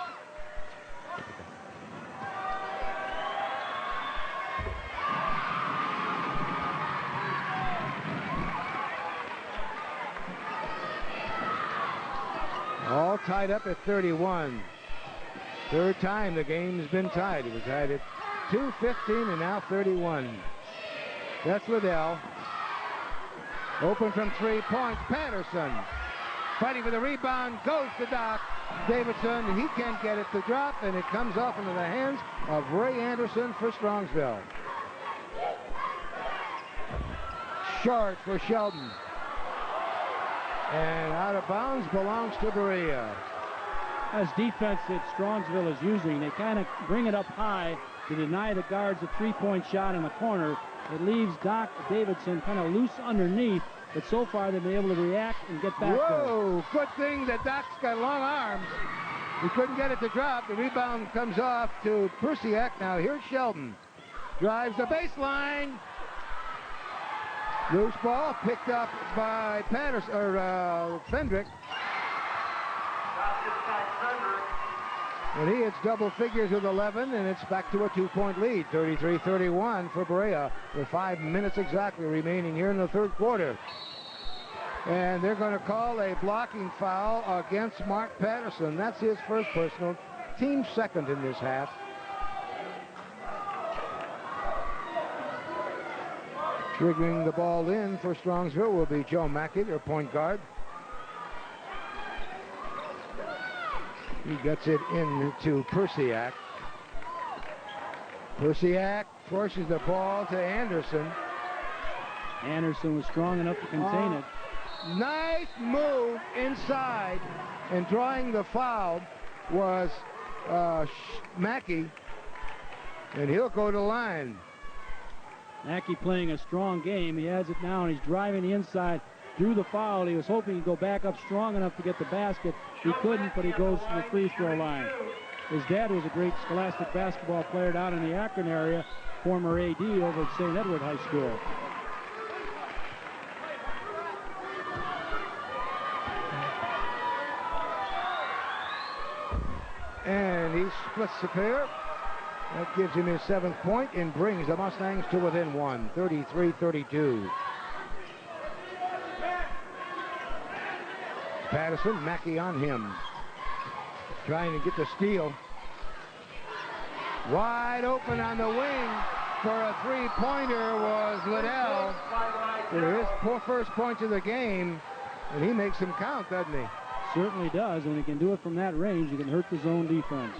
All tied up at 31. 3rd time the game's been tied. It was tied at 2:15 and now 31. That's Liddell. Open from 3 points. Patterson fighting for the rebound. Goes to Doc Davidson. He can't get it to drop, and it comes off into the hands of Ray Anderson for Strongsville. Short for Sheldon. And out of bounds belongs to Berea. As defense that Strongsville is using, they kind of bring it up high to deny the guards a 3-point shot in the corner. It leaves Doc Davidson kind of loose underneath, but so far they've been able to react and get back Whoa, good thing that Doc's got long arms. He couldn't get it to drop. The rebound comes off to Persiak. Now here's Sheldon. Drives the baseline. Loose ball picked up by Patterson, or Fendrick. And he hits double figures with 11, and it's back to a 2-point lead, 33-31 for Berea, with 5 minutes exactly remaining here in the 3rd quarter. And they're going to call a blocking foul against Mark Patterson. That's his first personal, team 2nd in this half. Triggering the ball in for Strongsville will be Joe Mackey, their point guard. He gets it into Persiak. Persiak forces the ball to Anderson. Anderson was strong enough to contain it. Nice move inside, and drawing the foul was Mackey, and he'll go to the line. Mackey playing a strong game. He has it now, and he's driving the inside, drew the foul. He was hoping he'd go back up strong enough to get the basket. He couldn't, but he goes to the free throw line. His dad was a great Scholastic basketball player down in the Akron area, former AD over at St. Edward High School. And he splits the pair. That gives him his 7th point and brings the Mustangs to within one, 33-32. Patterson, Mackey on him. Trying to get the steal. Wide open on the wing for a three-pointer was Liddell. For his first points of the game, and he makes them count, doesn't he? Certainly does. When he can do it from that range, he can hurt the zone defense.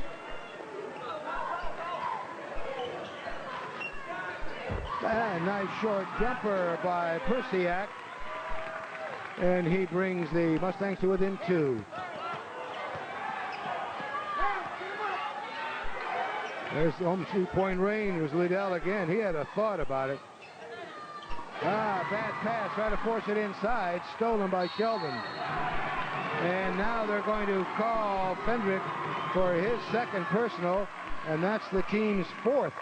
A nice short jumper by Persiak. And he brings the Mustangs to within 2. There's the home three-point range. It was Liddell again. He had a thought about it. Bad pass. Try to force it inside. Stolen by Sheldon. And now they're going to call Fendrick for his 2nd personal. And that's the team's 4th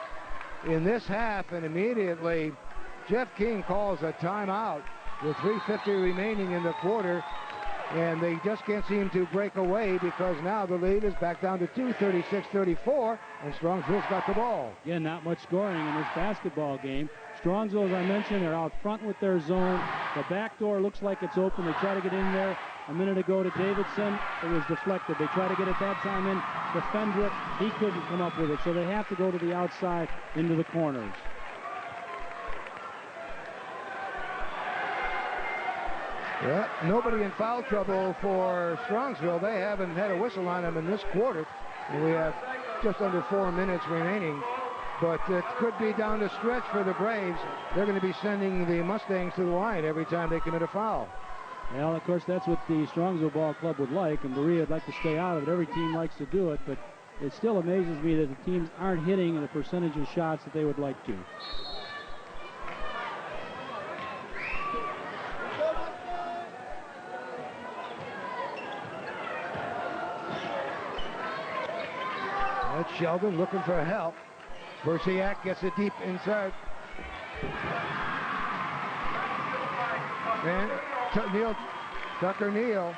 in this half. And immediately, Jeff King calls a timeout with 3:50 remaining in the quarter. And they just can't seem to break away because now the lead is back down to 2, 36-34, and Strongsville's got the ball. Again, not much scoring in this basketball game. Strongsville, as I mentioned, they're out front with their zone. The back door looks like it's open. They try to get in there a minute ago to Davidson. It was deflected. They try to get it that time in to Fendrick. He couldn't come up with it, so they have to go to the outside into the corners. Yeah, nobody in foul trouble for Strongsville. They haven't had a whistle on them in this quarter. And we have just under 4 minutes remaining. But it could be down the stretch for the Braves. They're going to be sending the Mustangs to the line every time they commit a foul. Well, of course, that's what the Strongsville Ball Club would like, and Berea would like to stay out of it. Every team likes to do it, but it still amazes me that the teams aren't hitting the percentage of shots that they would like to. That's Sheldon looking for help. Persiak gets it deep inside. And Tucker Neal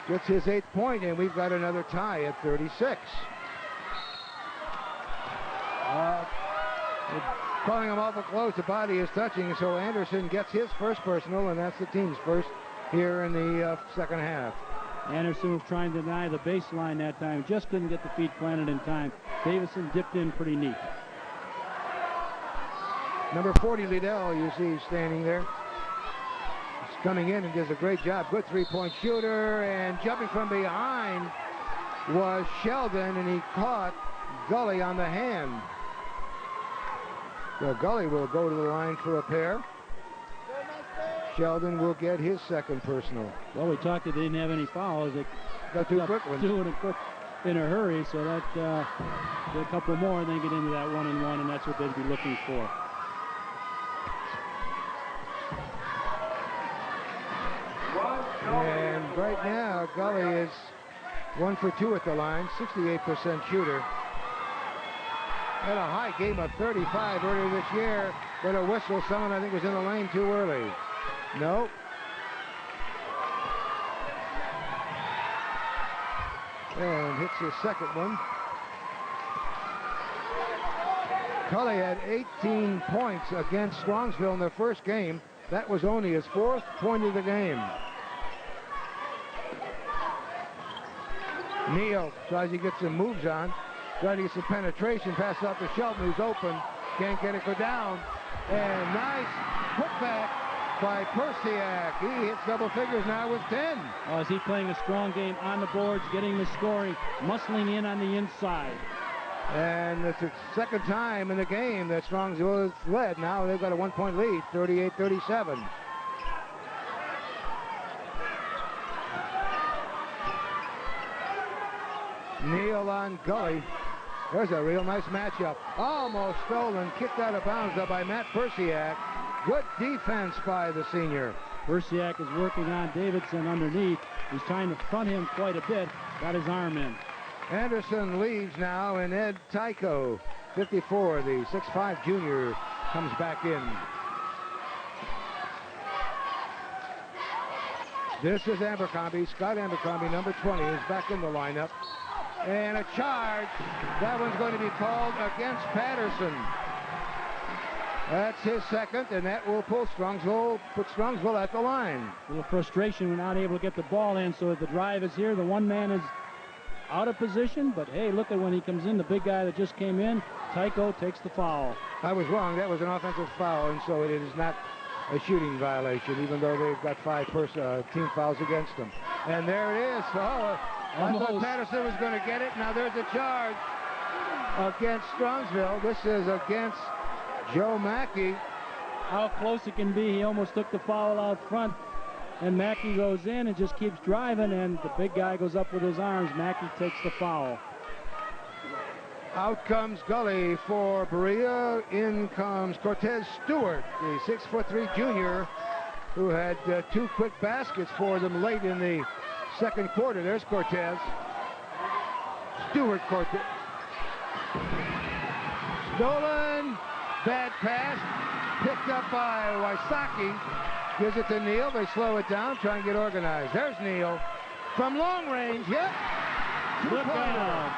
gets his 8th point, and we've got another tie at 36. Calling him awful close. The body is touching, so Anderson gets his first personal, and that's the team's first here in the second half. Anderson was trying to deny the baseline that time. Just couldn't get the feet planted in time. Davison dipped in pretty neat. Number 40, Liddell, you see standing there. He's coming in and does a great job. Good three-point shooter, and jumping from behind was Sheldon, and he caught Gully on the hand. So Gully will go to the line for a pair. Sheldon will get his 2nd personal. Well, we talked that they didn't have any fouls. They got 2 quick ones. 2 in a hurry, so that get a couple more and then get into that 1-and-1, and that's what they'd be looking for. And right now, Gully is 1 for 2 at the line, 68% shooter. Had a high game of 35 earlier this year, but a whistle, someone I think was in the lane too early. No. And hits his 2nd one. Cully had 18 points against Strongsville in their first game. That was only his 4th point of the game. Neal tries to get some moves on. Trying to get some penetration. Pass out to Shelton, who's open. Can't get it go down. And nice putback by Persiak. He hits double figures now with 10. Oh, is he playing a strong game on the boards, getting the scoring, muscling in on the inside. And it's the second time in the game that Strongsville has led. Now they've got a 1-point lead, 38-37. Neal on Gully. There's a real nice matchup. Almost stolen, kicked out of bounds though by Matt Persiak. Good defense by the senior. Persiak is working on Davidson underneath. He's trying to front him quite a bit. Got his arm in. Anderson leaves now, and Ed Tycho, 54, the 6'5 junior, comes back in. This is Abercrombie. Scott Abercrombie, number 20, is back in the lineup. And a charge. That one's going to be called against Patterson. That's his second, and that will put Strongsville at the line. A little frustration. We're not able to get the ball in, so the drive is here. The one man is out of position, but hey, look at when he comes in, the big guy that just came in, Tycho takes the foul. I was wrong. That was an offensive foul, and so it is not a shooting violation, even though they've got 5 team fouls against them. And there it is. Oh, I thought Patterson was going to get it. Now there's a charge against Strongsville. This is against Joe Mackey. How close it can be. He almost took the foul out front. And Mackey goes in and just keeps driving, and the big guy goes up with his arms. Mackey takes the foul. Out comes Gully for Berea. In comes Cortez Stewart, the 6'3" junior, who had 2 quick baskets for them late in the second quarter. There's Cortez. Stewart, Cortez. Stolen. Bad pass. Picked up by Wysocki. Gives it to Neal. They slow it down, try and get organized. There's Neal from long range. Yep. 2-pointer.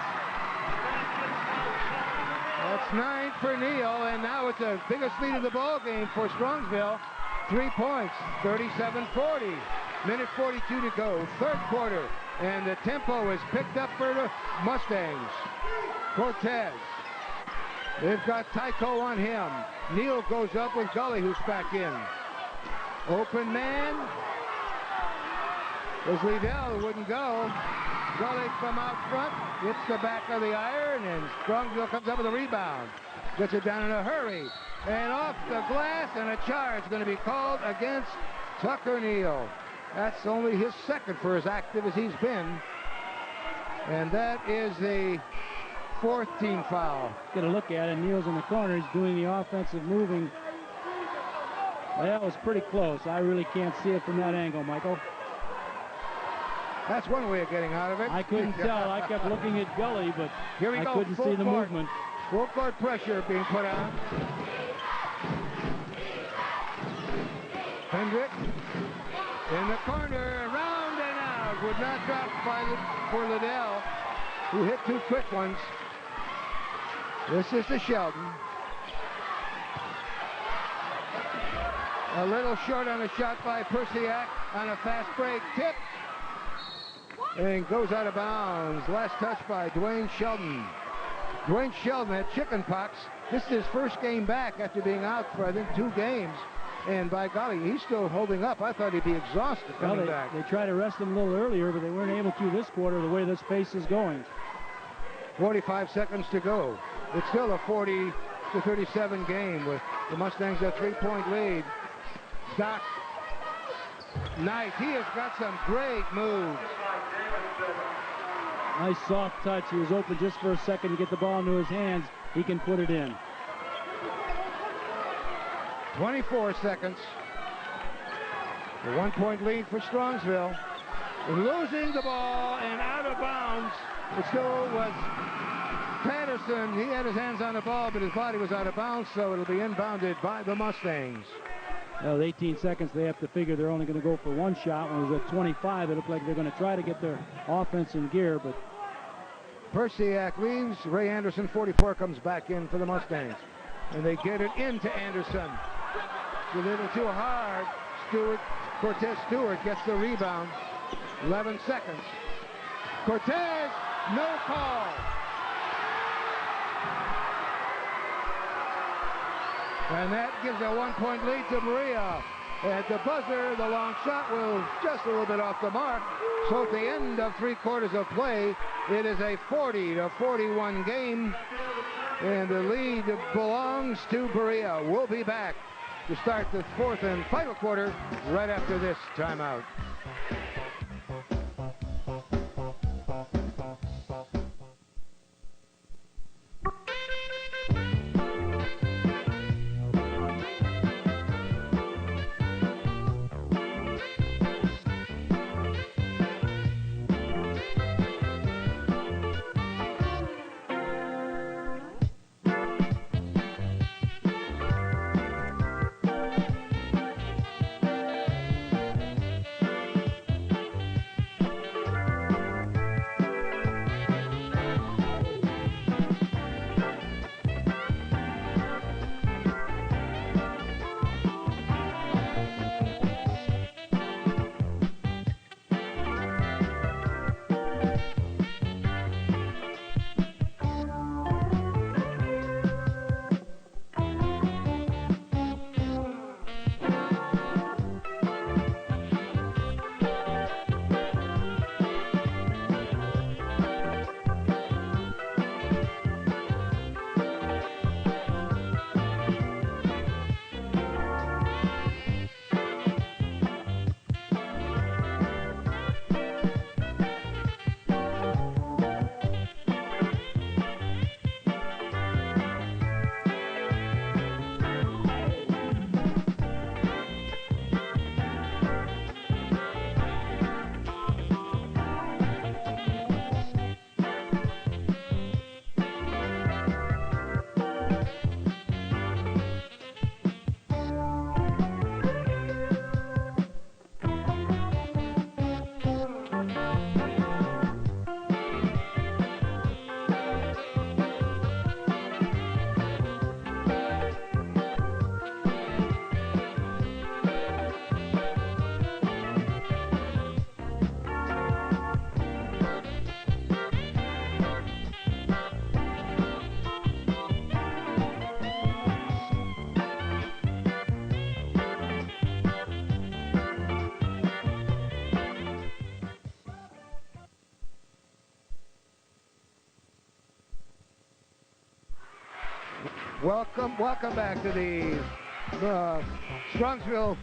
That's 9 for Neal, and now it's the biggest lead of the ball game for Strongsville. 3 points, 37-40. Minute 42 to go, third quarter, and the tempo is picked up for the Mustangs. Cortez. They've got Tycho on him. Neal goes up with Gully, who's back in. Open man. Was Liddell, who wouldn't go. Gully from out front, hits the back of the iron, and Strongsville comes up with a rebound. Gets it down in a hurry. And off the glass, and a charge going to be called against Tucker Neal. That's only his second for as active as he's been. And that is the 4th team foul. Get a look at it. Neal's in the corner. He's doing the offensive moving. That was pretty close. I really can't see it from that angle, Michael. That's one way of getting out of it. I couldn't tell. I kept looking at Gully, but here we I go. couldn't see the movement. Full court pressure being put on. Hendrick in the corner, around and out. Would not drop for Liddell, who hit 2 quick ones. This is to Sheldon. A little short on a shot by Persiak on a fast break. Tip. And goes out of bounds. Last touch by Dwayne Sheldon. Dwayne Sheldon had chicken pox. This is his first game back after being out for, I think, 2 games. And by golly, he's still holding up. I thought he'd be exhausted coming back. They tried to rest him a little earlier, but they weren't able to this quarter the way this pace is going. 45 seconds to go. It's still a 40-37 game with the Mustangs a 3-point lead. Doc, nice. He has got some great moves. Nice soft touch. He was open just for a second to get the ball into his hands. He can put it in. 24 seconds. A 1-point lead for Strongsville. Losing the ball and out of bounds. It still was Patterson. He had his hands on the ball, but his body was out of bounds, so it'll be inbounded by the Mustangs. Well, with 18 seconds, they have to figure they're only going to go for 1 shot. When it was at 25, it looked like they're going to try to get their offense in gear, but Persiak leaves. Ray Anderson, 44, comes back in for the Mustangs. And they get it into Anderson. A little too hard. Cortez Stewart gets the rebound. 11 seconds. Cortez, no call. And that gives a 1-point lead to Berea. At the buzzer, the long shot was just a little bit off the mark. So at the end of 3 quarters of play, it is a 40-41 game. And the lead belongs to Berea. We'll be back to start the 4th and final quarter right after this timeout. Welcome back to the Strongsville,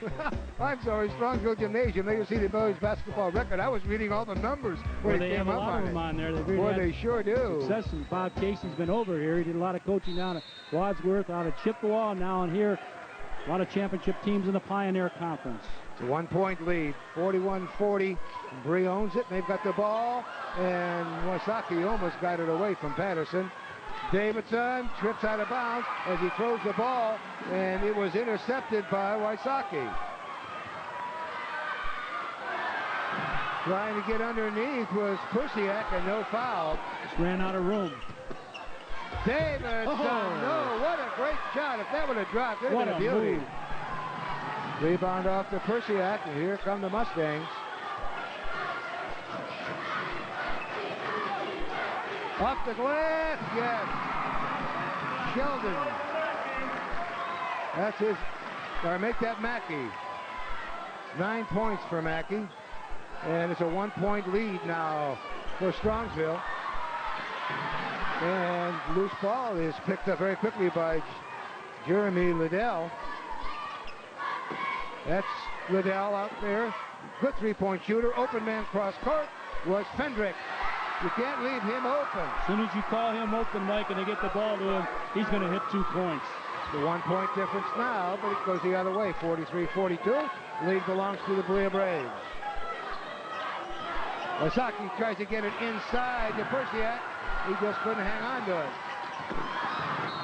Strongsville Gymnasium. There you see the boys basketball record. I was reading all the numbers where they have a lot of them on there. They sure do. Success, and Bob Casey's been over here. He did a lot of coaching down at Wadsworth, out of Chippewa, now in here. A lot of championship teams in the Pioneer Conference. It's a 1-point lead, 41-40. Berea owns it, and they've got the ball, and Wasaki almost got it away from Patterson. Davidson trips out of bounds as he throws the ball, and it was intercepted by Wysocki. Trying to get underneath was Persiak, and no foul. Just ran out of room. Davidson, no, what a great shot. If that would have dropped, it would have been a beauty. Move. Rebound off to Persiak, and here come the Mustangs. Off the glass, yes. Sheldon. That's his, or make that Mackey. 9 points for Mackey. And it's a 1-point lead now for Strongsville. And loose ball is picked up very quickly by Jeremy Liddell. That's Liddell out there. Good 3-point shooter. Open man cross court was Fendrick. You can't leave him open. As soon as you call him open, Mike, and they get the ball to him, he's going to hit 2 points. The 1-point difference now, but it goes the other way, 43-42. Lead belongs to the Berea Braves. Wasaki tries to get it inside to Persiak. He just couldn't hang on to it.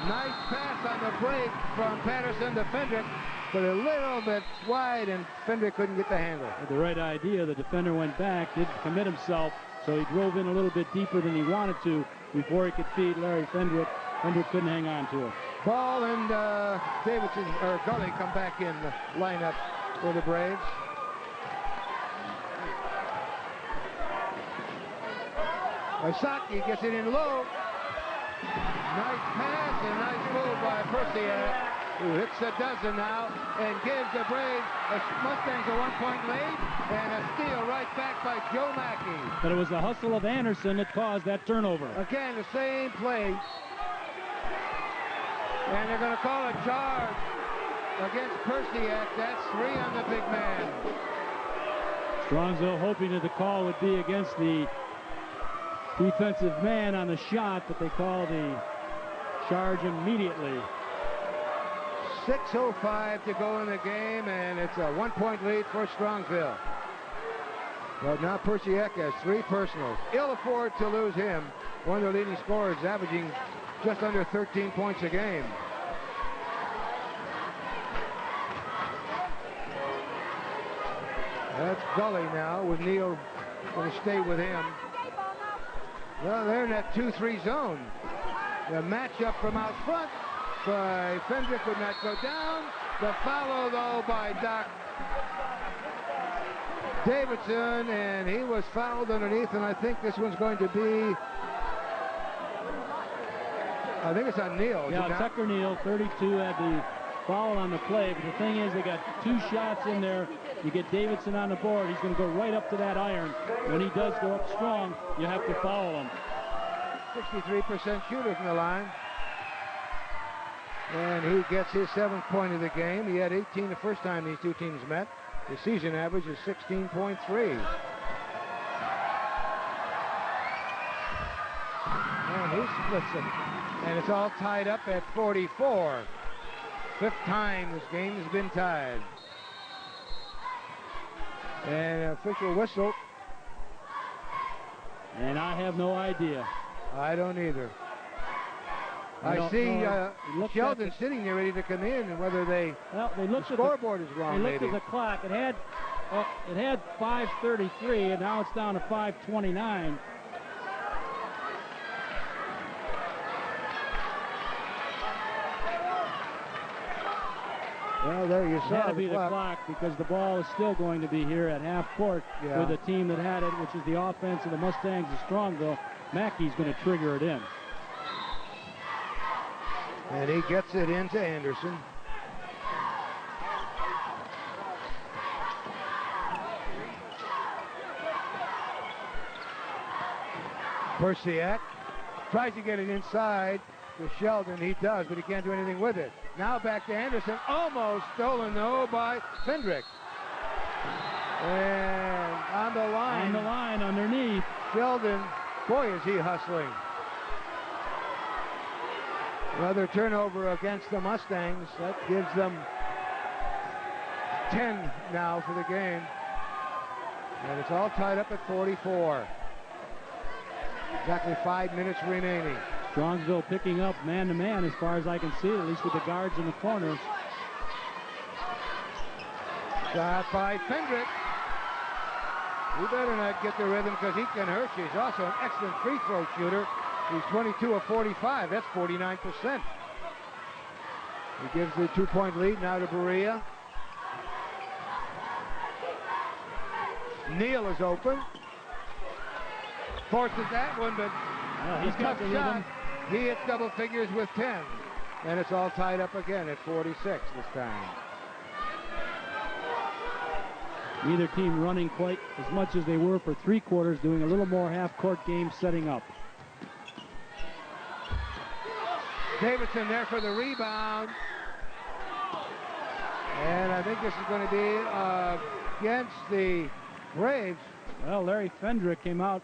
Nice pass on the break from Patterson to Fendrick, but a little bit wide, and Fendrick couldn't get the handle. With the right idea, the defender went back, didn't commit himself, so he drove in a little bit deeper than he wanted to before he could feed Larry Fendrick. Fendrick couldn't hang on to it. Ball and Davidson, or Gully, come back in the lineup for the Braves. Wasaki gets it in low. Nice pass and nice move by Persiak. who hits a dozen now and gives the Braves, the Mustangs, a 1-point lead, and a steal right back by Joe Mackey. But it was the hustle of Anderson that caused that turnover. Again, the same play. And they're going to call a charge against Persiak. That's 3 on the big man. Strongsville hoping that the call would be against the defensive man on the shot, but they call the charge immediately. 6:05 to go in the game, and it's a 1-point lead for Strongsville. But now Persiak has 3 personals. Ill afford to lose him. One of their leading scorers, averaging just under 13 points a game. That's Gully now, with Neal going to stay with him. Well, they're in that 2-3 zone. The matchup from out front by Fendrick would not go down. The follow, though, by Doc Davidson, and he was fouled underneath, and I think this one's going to be, I think it's on Neal. Yeah, Tucker Neal, 32, had the foul on the play, but the thing is they got 2 shots in there. You get Davidson on the board, he's going to go right up to that iron. When he does go up strong, you have to foul him. 63% shooter from the line. And he gets his 7th point of the game. He had 18 the first time these two teams met. The season average is 16.3. And he splits them. And it's all tied up at 44. 5th time this game has been tied. And an official whistle. And I have no idea. I don't either. I see Sheldon sitting there ready to come in, and whether the scoreboard is wrong. They looked at the clock. It had 5:33, and now it's down to 5:29. Well, there you saw it had to be the clock because the ball is still going to be here at half court with the team that had it, which is the offense of the Mustangs of Strongsville. Mackey's going to trigger it in. And he gets it into Anderson. Persiak tries to get it inside to Sheldon. He does, but he can't do anything with it. Now back to Anderson. Almost stolen, though, by Fendrick. And on the line. On the line, underneath. Sheldon, boy, is he hustling. Another turnover against the Mustangs. That gives them 10 now for the game. And it's all tied up at 44. Exactly 5 minutes remaining. Strongsville picking up man-to-man as far as I can see, at least with the guards in the corners. Shot by Fendrick. He better not get the rhythm because he can hurt you. He's also an excellent free throw shooter. He's 22 of 45. That's 49%. He gives the 2-point lead now to Berea. Neal is open. Forces that one, but he's got the rhythm. He hits double figures with 10. And it's all tied up again at 46 this time. Neither team running quite as much as they were for 3 quarters, doing a little more half-court game setting up. Davidson there for the rebound. And I think this is going to be against the Braves. Well, Larry Fendrick came out,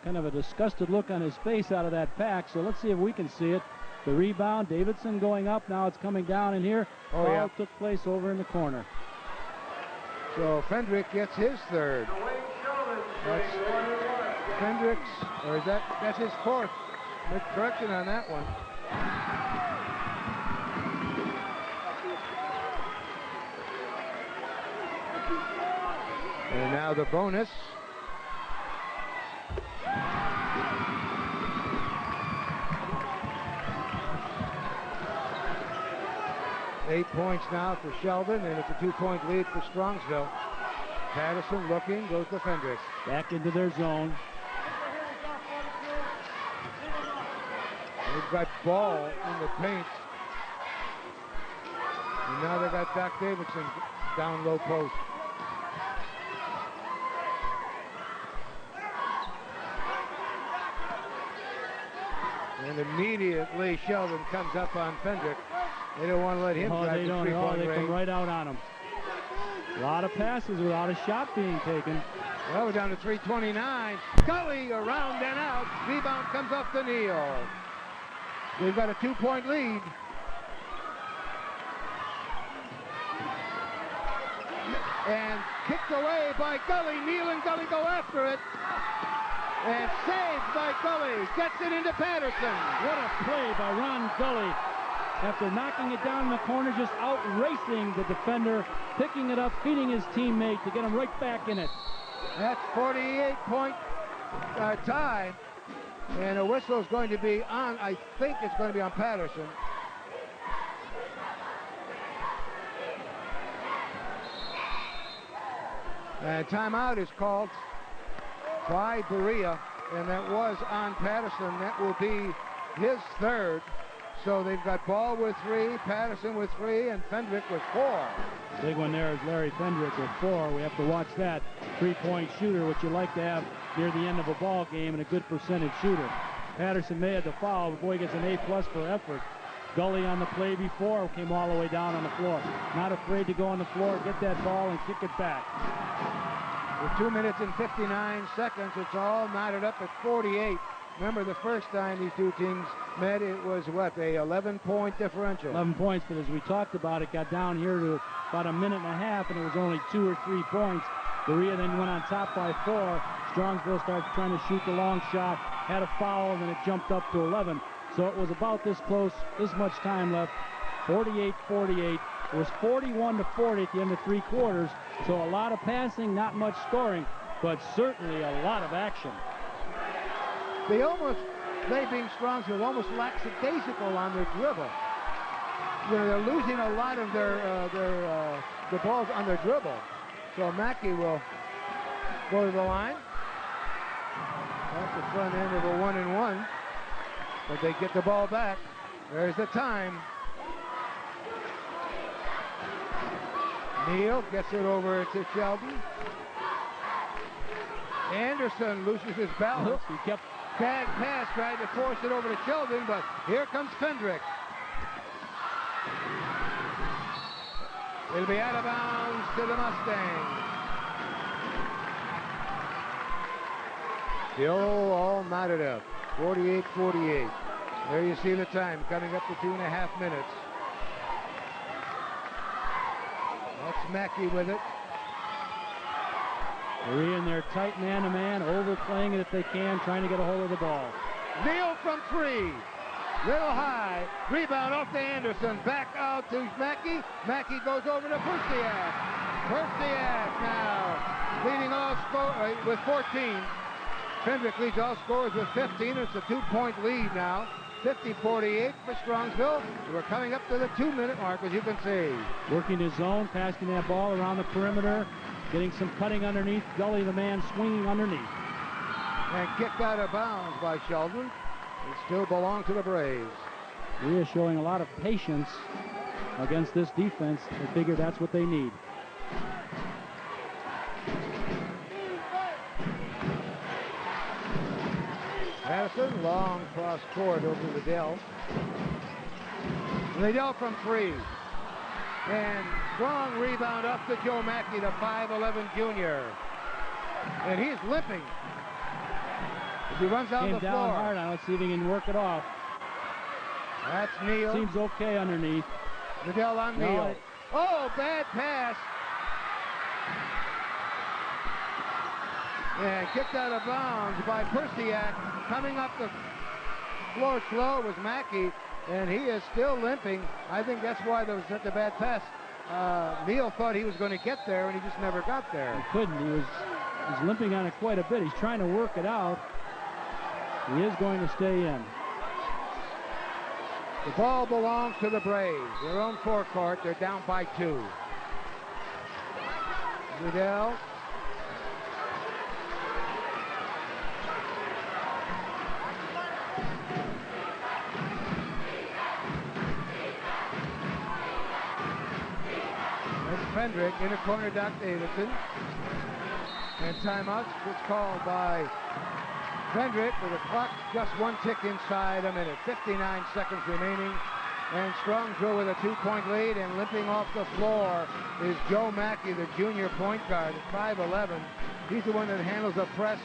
kind of a disgusted look on his face out of that pack, so let's see if we can see it. The rebound, Davidson going up, now it's coming down in here. Foul took place over in the corner. So Fendrick gets his 3rd. That's Fendrick's, or is that's his 4th. Make correction on that one. And now the bonus. Eight points now for Sheldon, and it's a 2-point lead for Strongsville. Patterson looking, goes to Fendrick. Back into their zone. They've got Ball in the paint. And now they got Doc Davidson down low post. And immediately Sheldon comes up on Fendrick. They don't want to let him drive the three-point range. They come right out on him. A lot of passes without a shot being taken. Well, we're down to 3:29. Gully around and out. Rebound comes off to Neal. We've got a 2-point lead. And kicked away by Gully. Neal and Gully go after it. And saved by Gully. Gets it into Patterson. What a play by Ron Gully. After knocking it down in the corner, just outracing the defender, picking it up, feeding his teammate to get him right back in it. That's 48-point tie. And a whistle is going to be on, I think it's going to be on Patterson. And timeout is called by Berea, and that was on Patterson. That will be his third. So they've got Ball with 3, Patterson with 3, and Fendrick with 4. Big one there is Larry Fendrick with 4. We have to watch that. 3-point shooter, which you like to have near the end of a ball game, and a good percentage shooter. Patterson may have the foul, but boy, gets an A+ for effort. Gully on the play before came all the way down on the floor. Not afraid to go on the floor, get that ball, and kick it back. With 2 minutes and 59 seconds, it's all knotted up at 48. Remember, the first time these two teams met, it was, what, a 11-point differential? 11 points, but as we talked about, it got down here to about a minute and a half, and it was only 2 or 3 points. Berea then went on top by 4. Strongsville started trying to shoot the long shot, had a foul, and then it jumped up to 11. So it was about this close, this much time left, 48-48. It was 41-40 at the end of 3 quarters, so a lot of passing, not much scoring, but certainly a lot of action. They being Strongsville, almost lackadaisical on their dribble. You know, they're losing a lot of the balls on their dribble. So Mackey will go to the line. That's the front end of a 1-and-1. But they get the ball back. There's the time. Neal gets it over to Sheldon. Anderson loses his balance. He kept bad pass, tried to force it over to Sheldon, but here comes Fendrick. It'll be out of bounds to the Mustangs. Still all knotted up. 48-48. There you see the time coming up to 2.5 minutes. That's Mackey with it. Berea in their tight man-to-man, overplaying it if they can, trying to get a hold of the ball. Neal from 3. Little high. Rebound off to Anderson. Back out to Mackey. Mackey goes over to Persiak. Persiak now leading all score with 14. Fendrick leads all scorers with 15. It's a 2-point lead now. 50-48 for Strongsville. We're coming up to the 2-minute mark, as you can see. Working his zone, passing that ball around the perimeter, getting some cutting underneath. Gully, the man, swinging underneath. And kicked out of bounds by Sheldon. It still belongs to the Braves. Berea showing a lot of patience against this defense. They figure that's what they need. Patterson, long cross court over to Liddell. Liddell from 3. And strong rebound up to Joe Mackey, the 5'11 junior. And he's limping. As he runs down the floor. Down hard on it, see if he can work it off. That's Neal. Seems okay underneath. Liddell on Neal. Oh, bad pass. And kicked out of bounds by Persiak. Coming up the floor slow was Mackey, and he is still limping. I think that's why there was such a bad pass. Neal thought he was going to get there, and he just never got there. He couldn't. He was limping on it quite a bit. He's trying to work it out. He is going to stay in. The ball belongs to the Braves. Their own forecourt. They're down by 2. Liddell. It's Fendrick in the corner, Doc Davidson. And timeout gets called by Fendrick with a clock just one tick inside a minute. 59 seconds remaining. And Strongsville with a 2-point lead, and limping off the floor is Joe Mackey, the junior point guard at 5'11". He's the one that handles the press,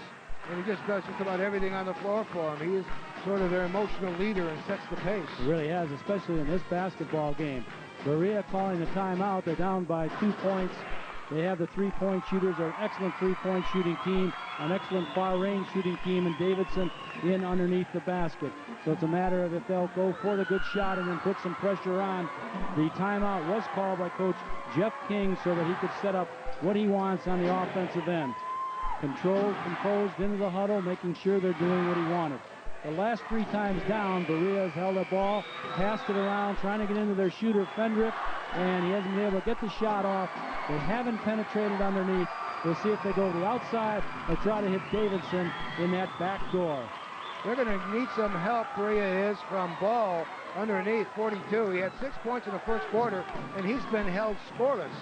and he just does just about everything on the floor for him. He is sort of their emotional leader and sets the pace. He really has, especially in this basketball game. Berea calling the timeout. They're down by 2 points. They have the three-point shooters. They're an excellent three-point shooting team, an excellent far-range shooting team, and Davidson in underneath the basket. So it's a matter of if they'll go for the good shot and then put some pressure on. The timeout was called by Coach Jeff King so that he could set up what he wants on the offensive end. Controlled, composed into the huddle, making sure they're doing what he wanted. The last 3 times down, Berea has held the ball, passed it around, trying to get into their shooter, Fendrick, and he hasn't been able to get the shot off. They haven't penetrated underneath. We'll see if they go to the outside or try to hit Davidson in that back door. They're going to need some help, Berea is, from Ball underneath 42. He had 6 points in the first quarter, and he's been held scoreless.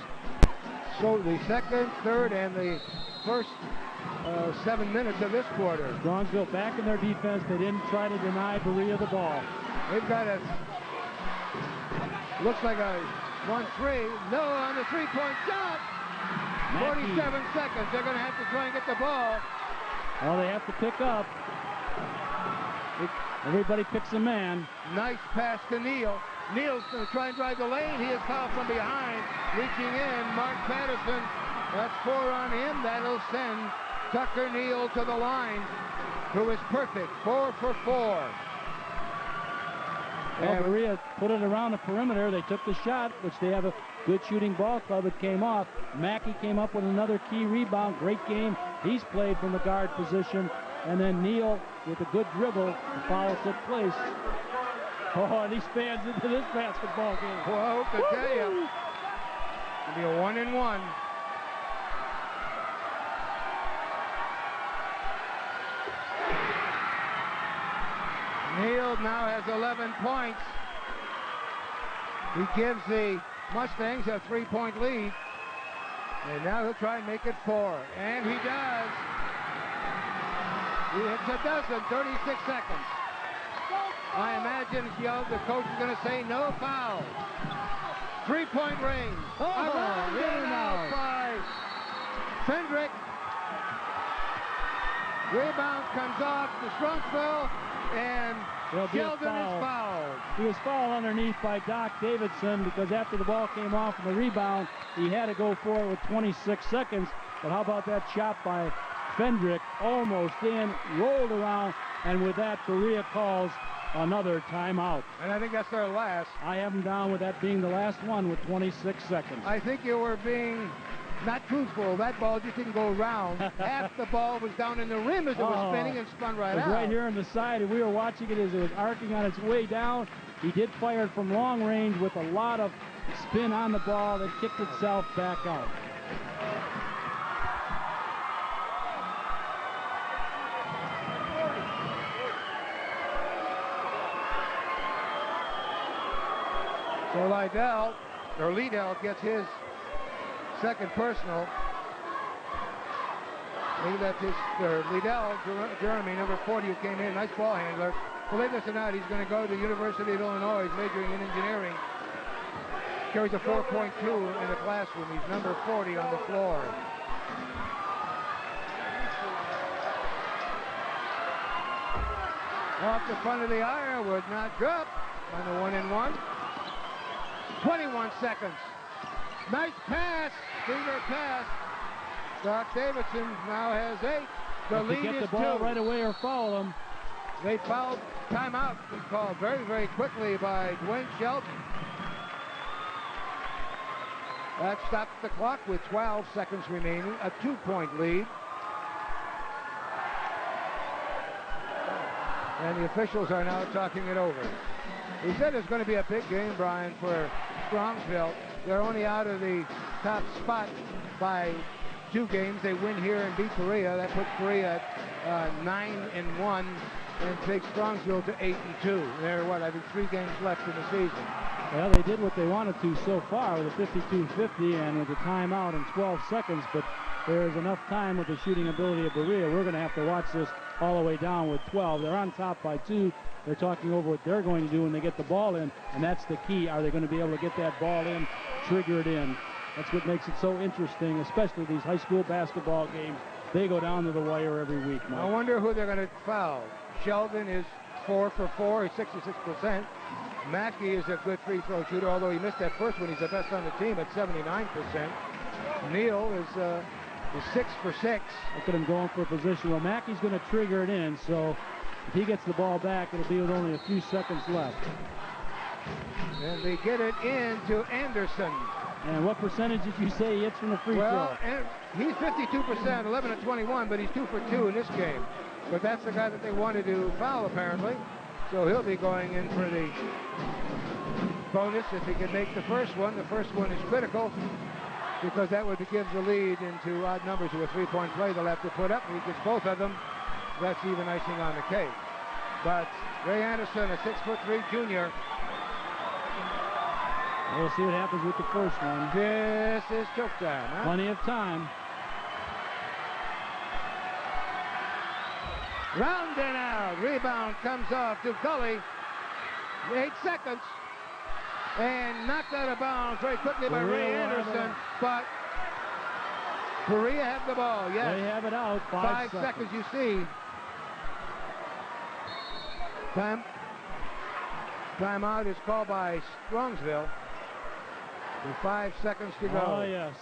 So the second, third, and the first 7 minutes of this quarter. Strongsville back in their defense. They didn't try to deny Berea the ball. They've got a, looks like a 1-3. No, on the three-point shot. Mackey. 47 seconds. They're going to have to try and get the ball. Well, they have to pick up. Everybody picks a man. Nice pass to Neal. Neal's going to try and drive the lane. He is fouled from behind. Reaching in, Mark Patterson. That's 4 on him. That'll send Tucker Neal to the line, who is perfect. 4 for 4. Well, Berea put it around the perimeter. They took the shot, which they have a good shooting ball club. It came off. Mackey came up with another key rebound. Great game. He's played from the guard position. And then Neal with a good dribble. The foul took place. Oh, and he spans into this basketball game. Whoa, to tell you. It'll be a 1-and-1. Neal now has 11 points. He gives the Mustangs a 3-point lead. And now he'll try and make it 4. And he does. He hits a dozen, 36 seconds. I imagine the coach is going to say no foul. 3-point range. Around and out by Fendrick. Rebound comes off to Strongsville, and Sheldon is fouled. He was fouled underneath by Doc Davidson because after the ball came off from the rebound, he had to go for it with 26 seconds. But how about that shot by Fendrick? Almost in, rolled around, and with that, Berea calls another timeout. And I think that's their last. I have them down with that being the last one with 26 seconds. I think you were being not truthful. That ball just didn't go around. Half the ball was down in the rim as it was spinning and spun right out. Right here on the side, and we were watching it as it was arcing on its way down. He did fire it from long range with a lot of spin on the ball that kicked itself back out. So Liddell gets his second personal. That's his third. Liddell, Jeremy, number 40, who came in, nice ball handler. Believe this or not, he's going to go to the University of Illinois. He's majoring in engineering. Carries a 4.2 in the classroom. He's number 40 on the floor. Off the front of the iron, would not drop on the 1-and-1. 21 seconds. Nice pass. Finger pass. Doc Davidson now has 8. The lead get is the ball 2. right away or foul him. They fouled. Timeout was called very, very quickly by Dwayne Shelton. That stops the clock with 12 seconds remaining. A 2-point lead. And the officials are now talking it over. He said it's going to be a big game, Brian, for Strongsville. They're only out of the top spot by 2 games. They win here and beat Berea. That puts Berea at 9-1 and takes Strongsville to 8-2. They're I think 3 games left in the season. Well, they did what they wanted to so far with a 52-50 and with a timeout in 12 seconds, but there's enough time with the shooting ability of Berea. We're going to have to watch this all the way down with 12. They're on top by 2. They're talking over what they're going to do when they get the ball in, and that's the key. Are they going to be able to get that ball in, trigger it in? That's what makes it so interesting, especially these high school basketball games. They go down to the wire every week, Mike. I wonder who they're going to foul. Sheldon is 4 for 4. He's 66%. Mackey is a good free throw shooter, although he missed that first one. He's the best on the team at 79%. Neal is 6 for 6. Look at him going for a position. Well, Mackey's going to trigger it in, so if he gets the ball back, it'll be with only a few seconds left. And they get it in to Anderson. And what percentage did you say he hits from the free throw? And he's 52%, 11 of 21, but he's 2 for 2 in this game. But that's the guy that they wanted to foul, apparently. So he'll be going in for the bonus if he can make the first one. The first one is critical because that would give the lead into odd numbers to a three-point play they'll have to put up. If he gets both of them, that's even icing on the cake. But Ray Anderson, a 6'3" junior. We'll see what happens with the first one. This is choke time, huh? Plenty of time. Round and out. Rebound comes off to Gully. 8 seconds. And knocked out of bounds very quickly by Ray Anderson. But Berea have the ball, yes. They have it out. 5 seconds, you see. Timeout is called by Strongsville. With 5 seconds to go. Oh, yes.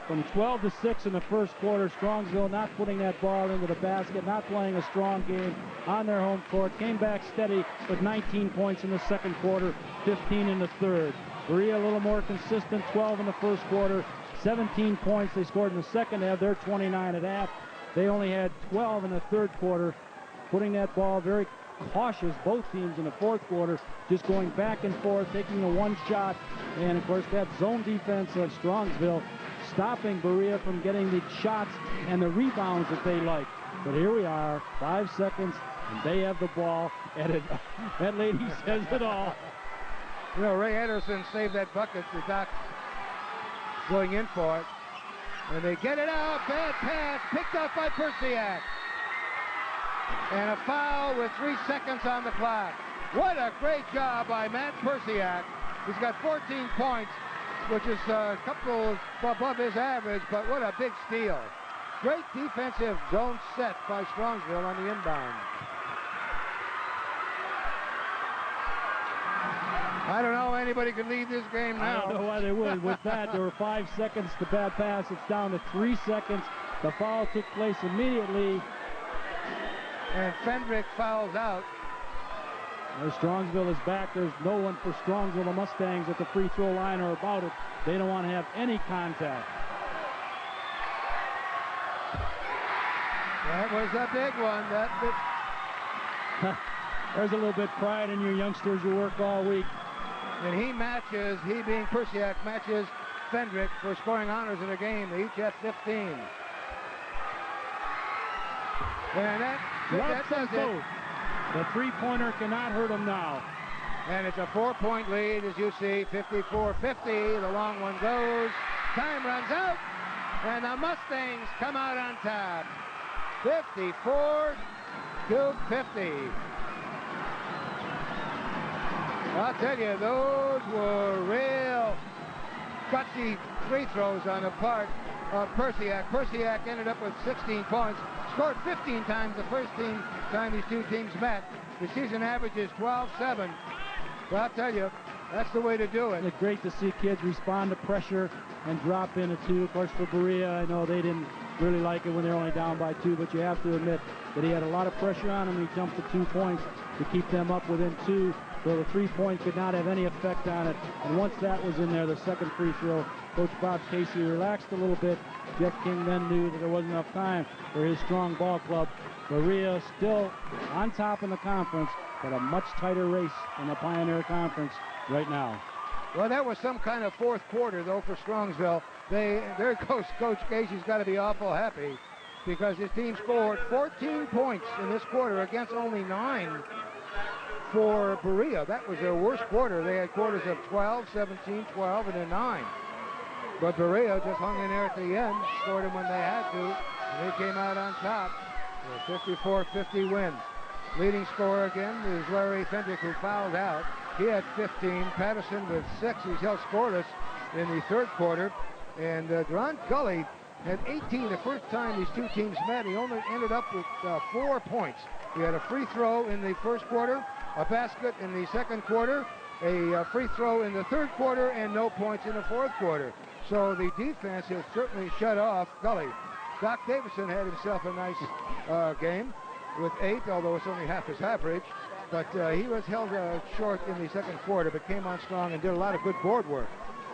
From 12 to 6 in the first quarter, Strongsville not putting that ball into the basket, not playing a strong game on their home court. Came back steady with 19 points in the second quarter, 15 in the third. Berea a little more consistent, 12 in the first quarter, 17 points they scored in the second half. They're 29 at half. They only had 12 in the third quarter, putting that ball very cautious, both teams in the fourth quarter, just going back and forth, taking the one shot, and of course that zone defense of Strongsville stopping Berea from getting the shots and the rebounds that they like. But here we are, 5 seconds, and they have the ball, and that lady says it all. You know, Ray Anderson saved that bucket for Doc going in for it. And they get it out, bad pass, picked up by Persiak. And a foul with 3 seconds on the clock. What a great job by Matt Persiak. He's got 14 points, which is a couple above his average, but what a big steal. Great defensive zone set by Strongsville on the inbound. I don't know anybody could lead this game now. I don't know why they would. With that, there were 5 seconds. The bad pass, it's down to 3 seconds. The foul took place immediately. And Fendrick fouls out. As Strongsville is back, there's no one for Strongsville. The Mustangs at the free throw line or about it. They don't want to have any contact. That was a big one. There's a little bit of pride in your youngsters you work all week. And he being Persiak, matches Fendrick for scoring honors in a game. They each have 15. And that does it. The three-pointer cannot hurt him now. And it's a 4-point lead, as you see, 54-50. The long one goes. Time runs out. And the Mustangs come out on top. 54-50. I'll tell you, those were real gutsy free throws on the part of Persiak. Persiak ended up with 16 points. Scored 15 times the first time these two teams met. The season average is 12-7. Well, I'll tell you, that's the way to do it. It's great to see kids respond to pressure and drop in a 2. Of course, for Berea, I know they didn't really like it when they're only down by 2, but you have to admit that he had a lot of pressure on him. He jumped to 2 points to keep them up within 2, so the 3-point could not have any effect on it. And once that was in there, the second free throw, Coach Bob Casey relaxed a little bit. Jeff King then knew that there wasn't enough time for his strong ball club. Berea still on top in the conference, but a much tighter race in the Pioneer Conference right now. Well, that was some kind of fourth quarter, though, for Strongsville. Their Coach Casey's got to be awful happy because his team scored 14 points in this quarter against only 9 for Berea. That was their worst quarter. They had quarters of 12, 17, 12, and then 9. But Berea just hung in there at the end, scored them when they had to, and they came out on top. A 54-50 win. Leading scorer again is Larry Fendrick, who fouled out. He had 15. Patterson with 6. He's held scoreless in the third quarter. And Ron Gully had 18 the first time these two teams met. He only ended up with 4 points. He had a free throw in the first quarter, a basket in the second quarter, a free throw in the third quarter, and no points in the fourth quarter. So the defense has certainly shut off Gully. Doc Davison had himself a nice game with 8, although it's only half his average. But he was held short in the second quarter, but came on strong and did a lot of good board work.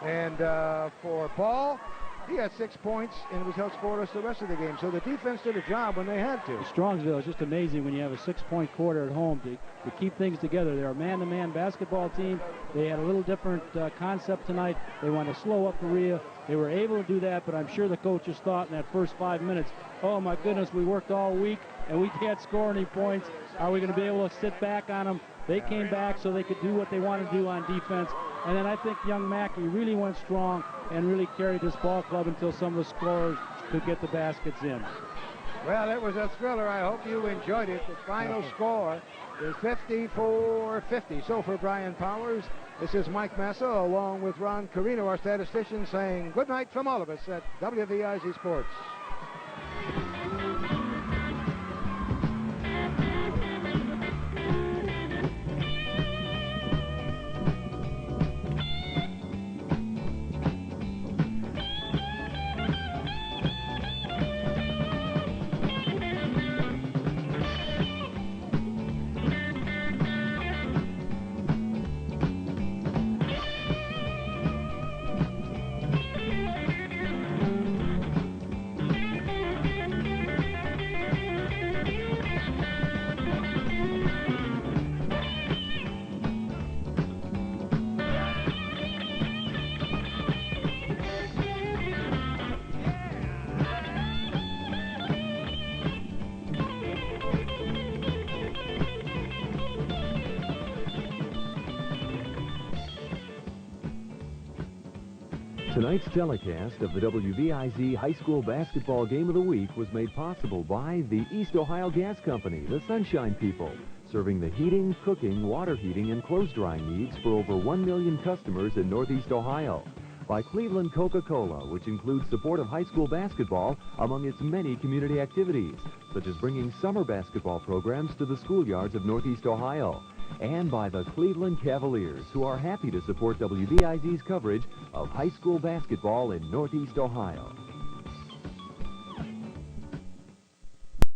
And for Ball, he had 6 points and was held scoreless the rest of the game. So the defense did a job when they had to. Strongsville is just amazing when you have a 6-point quarter at home to keep things together. They're a man-to-man basketball team. They had a little different concept tonight. They want to slow up Berea. They were able to do that, but I'm sure the coaches thought in that first 5 minutes, oh my goodness, we worked all week and we can't score any points. Are we going to be able to sit back on them? They came back so they could do what they wanted to do on defense. And then I think young Mackey really went strong and really carried this ball club until some of the scorers could get the baskets in. Well, it was a thriller. I hope you enjoyed it. The final score is 54-50. So for Brian Powers, this is Mike Massa along with Ron Carino, our statistician, saying good night from all of us at WVIZ Sports. Tonight's telecast of the WVIZ High School Basketball Game of the Week was made possible by the East Ohio Gas Company, the Sunshine People, serving the heating, cooking, water heating, and clothes drying needs for over 1 million customers in Northeast Ohio. By Cleveland Coca-Cola, which includes support of high school basketball among its many community activities, such as bringing summer basketball programs to the schoolyards of Northeast Ohio. And by the Cleveland Cavaliers, who are happy to support WVIZ's coverage of high school basketball in Northeast Ohio.